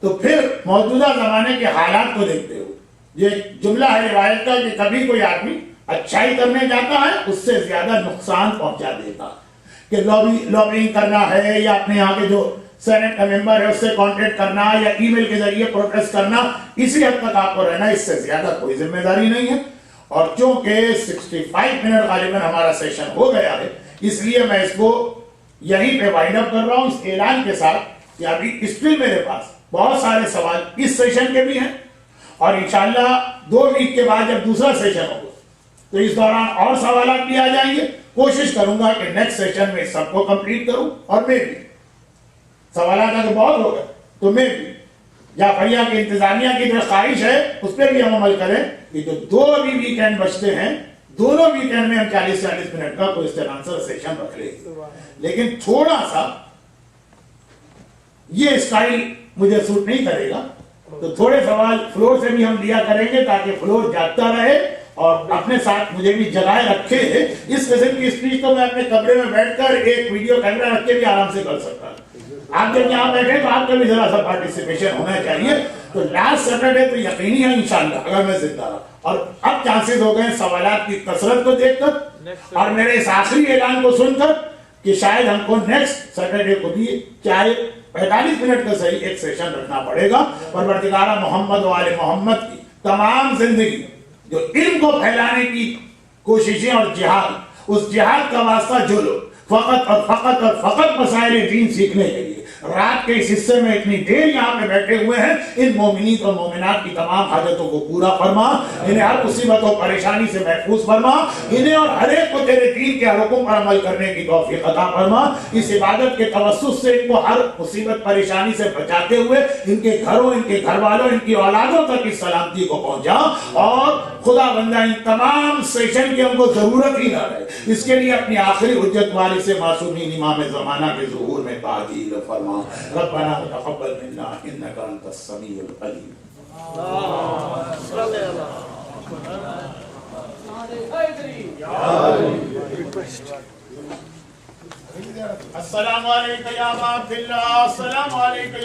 تو پھر موجودہ زمانے کے حالات کو دیکھتے ہوئے یہ جملہ ہے روایت کا کہ کبھی کوئی آدمی اچھائی کرنے جاتا ہے اس سے زیادہ نقصان پہنچا دیتا، کہ لابینگ کرنا ہے یا اپنے یہاں کے جو سینٹ کا ممبر ہے اس سے کانٹیکٹ کرنا یا ای میل کے ذریعے پروٹیسٹ کرنا، اسی حد تک آپ کو رہنا، اس سے زیادہ کوئی ذمہ داری نہیں ہے۔ اور چونکہ 65 منٹ غالباً ہمارا سیشن ہو گیا ہے، اس لیے میں اس کو یہیں پہ وائنڈ اپ کر رہا ہوں اس اعلان کے ساتھ کہ ابھی اسٹل میرے پاس بہت سارے سوال اس سیشن کے بھی ہیں، اور انشاءاللہ 2 ویک کے بعد جب دوسرا سیشن ہوگا تو اس دوران اور سوالات بھی آ جائیں گے۔ کوشش کروں گا کہ نیکسٹ سیشن میں سب کو کمپلیٹ کروں، اور میں بھی سوالات اگر بہت ہو گئے تو میں بھی جعفریہ کی انتظامیہ کی جو خواہش ہے اس پہ بھی ہم عمل کریں کہ جو 2 ابھی ویکینڈ بچتے ہیں دونوں ویکینڈ میں ہم 40-40 منٹ کا کوئسچن آنسر سیشن رکھ لیں، لیکن تھوڑا سا یہ اسٹائل مجھے سوٹ نہیں کرے گا، تو تھوڑے سوال فلور سے بھی ہم لیا کریں گے تاکہ فلور جاگتا رہے اور اپنے ساتھ مجھے بھی جگائے رکھے۔ اس قسم کی اسپیچ تو میں اپنے کمرے میں بیٹھ کر ایک ویڈیو کیمرہ رکھ کے بھی آرام سے کر سکتا ہوں۔ آپ جب یہاں بیٹھے تو آپ کا بھی ذرا سا پارٹیسپیشن ہونا چاہیے۔ تو لاسٹ سیٹرڈے تو یقینی ہے انشاءاللہ اگر میں زندہ رہا، اور اب چانسز ہو گئے سوالات کی کثرت کو دیکھ کر اور میرے اس آخری اعلان کو سن کر کہ شاید ہم کو نیکسٹ سیٹرڈے کو بھی چاہے 45 منٹ کا صحیح ایک سیشن رکھنا پڑے گا۔ پروردگار محمد و آل محمد کی تمام زندگی جو علم کو پھیلانے کی کوششیں اور جہاد، اس جہاد کا واسطہ جو لوگ فقط اور فقط مسائل دین سیکھنے کے لیے رات کے اس حصے میں اتنی دیر یہاں پہ بیٹھے ہوئے ہیں، ان مومنین اور مومنات کی تمام حاجتوں کو پورا فرما، انہیں ہر مصیبت و پریشانی سے محفوظ فرما، انہیں اور ہر ایک کو تیرے دین کے حکم پر عمل کرنے کی توفیق عطا فرما، اس عبادت کے توسط سے ان کو ہر مصیبت پریشانی سے بچاتے ہوئے ان کے گھروں، ان کے گھر والوں، ان کی اولادوں تک اس سلامتی کو پہنچا، اور خدا بندہ ان تمام سیشن کی ہم کو ضرورت ہی نہ رہے، اس کے لیے اپنی آخری حجت وارث معصومین امام زمانہ کے ظہور میں تعجیل فرما۔ ربنا تقبل منا انک انت السمیع العلیم۔ السلام علیکم یا ابا عبداللہ، السلام علیکم۔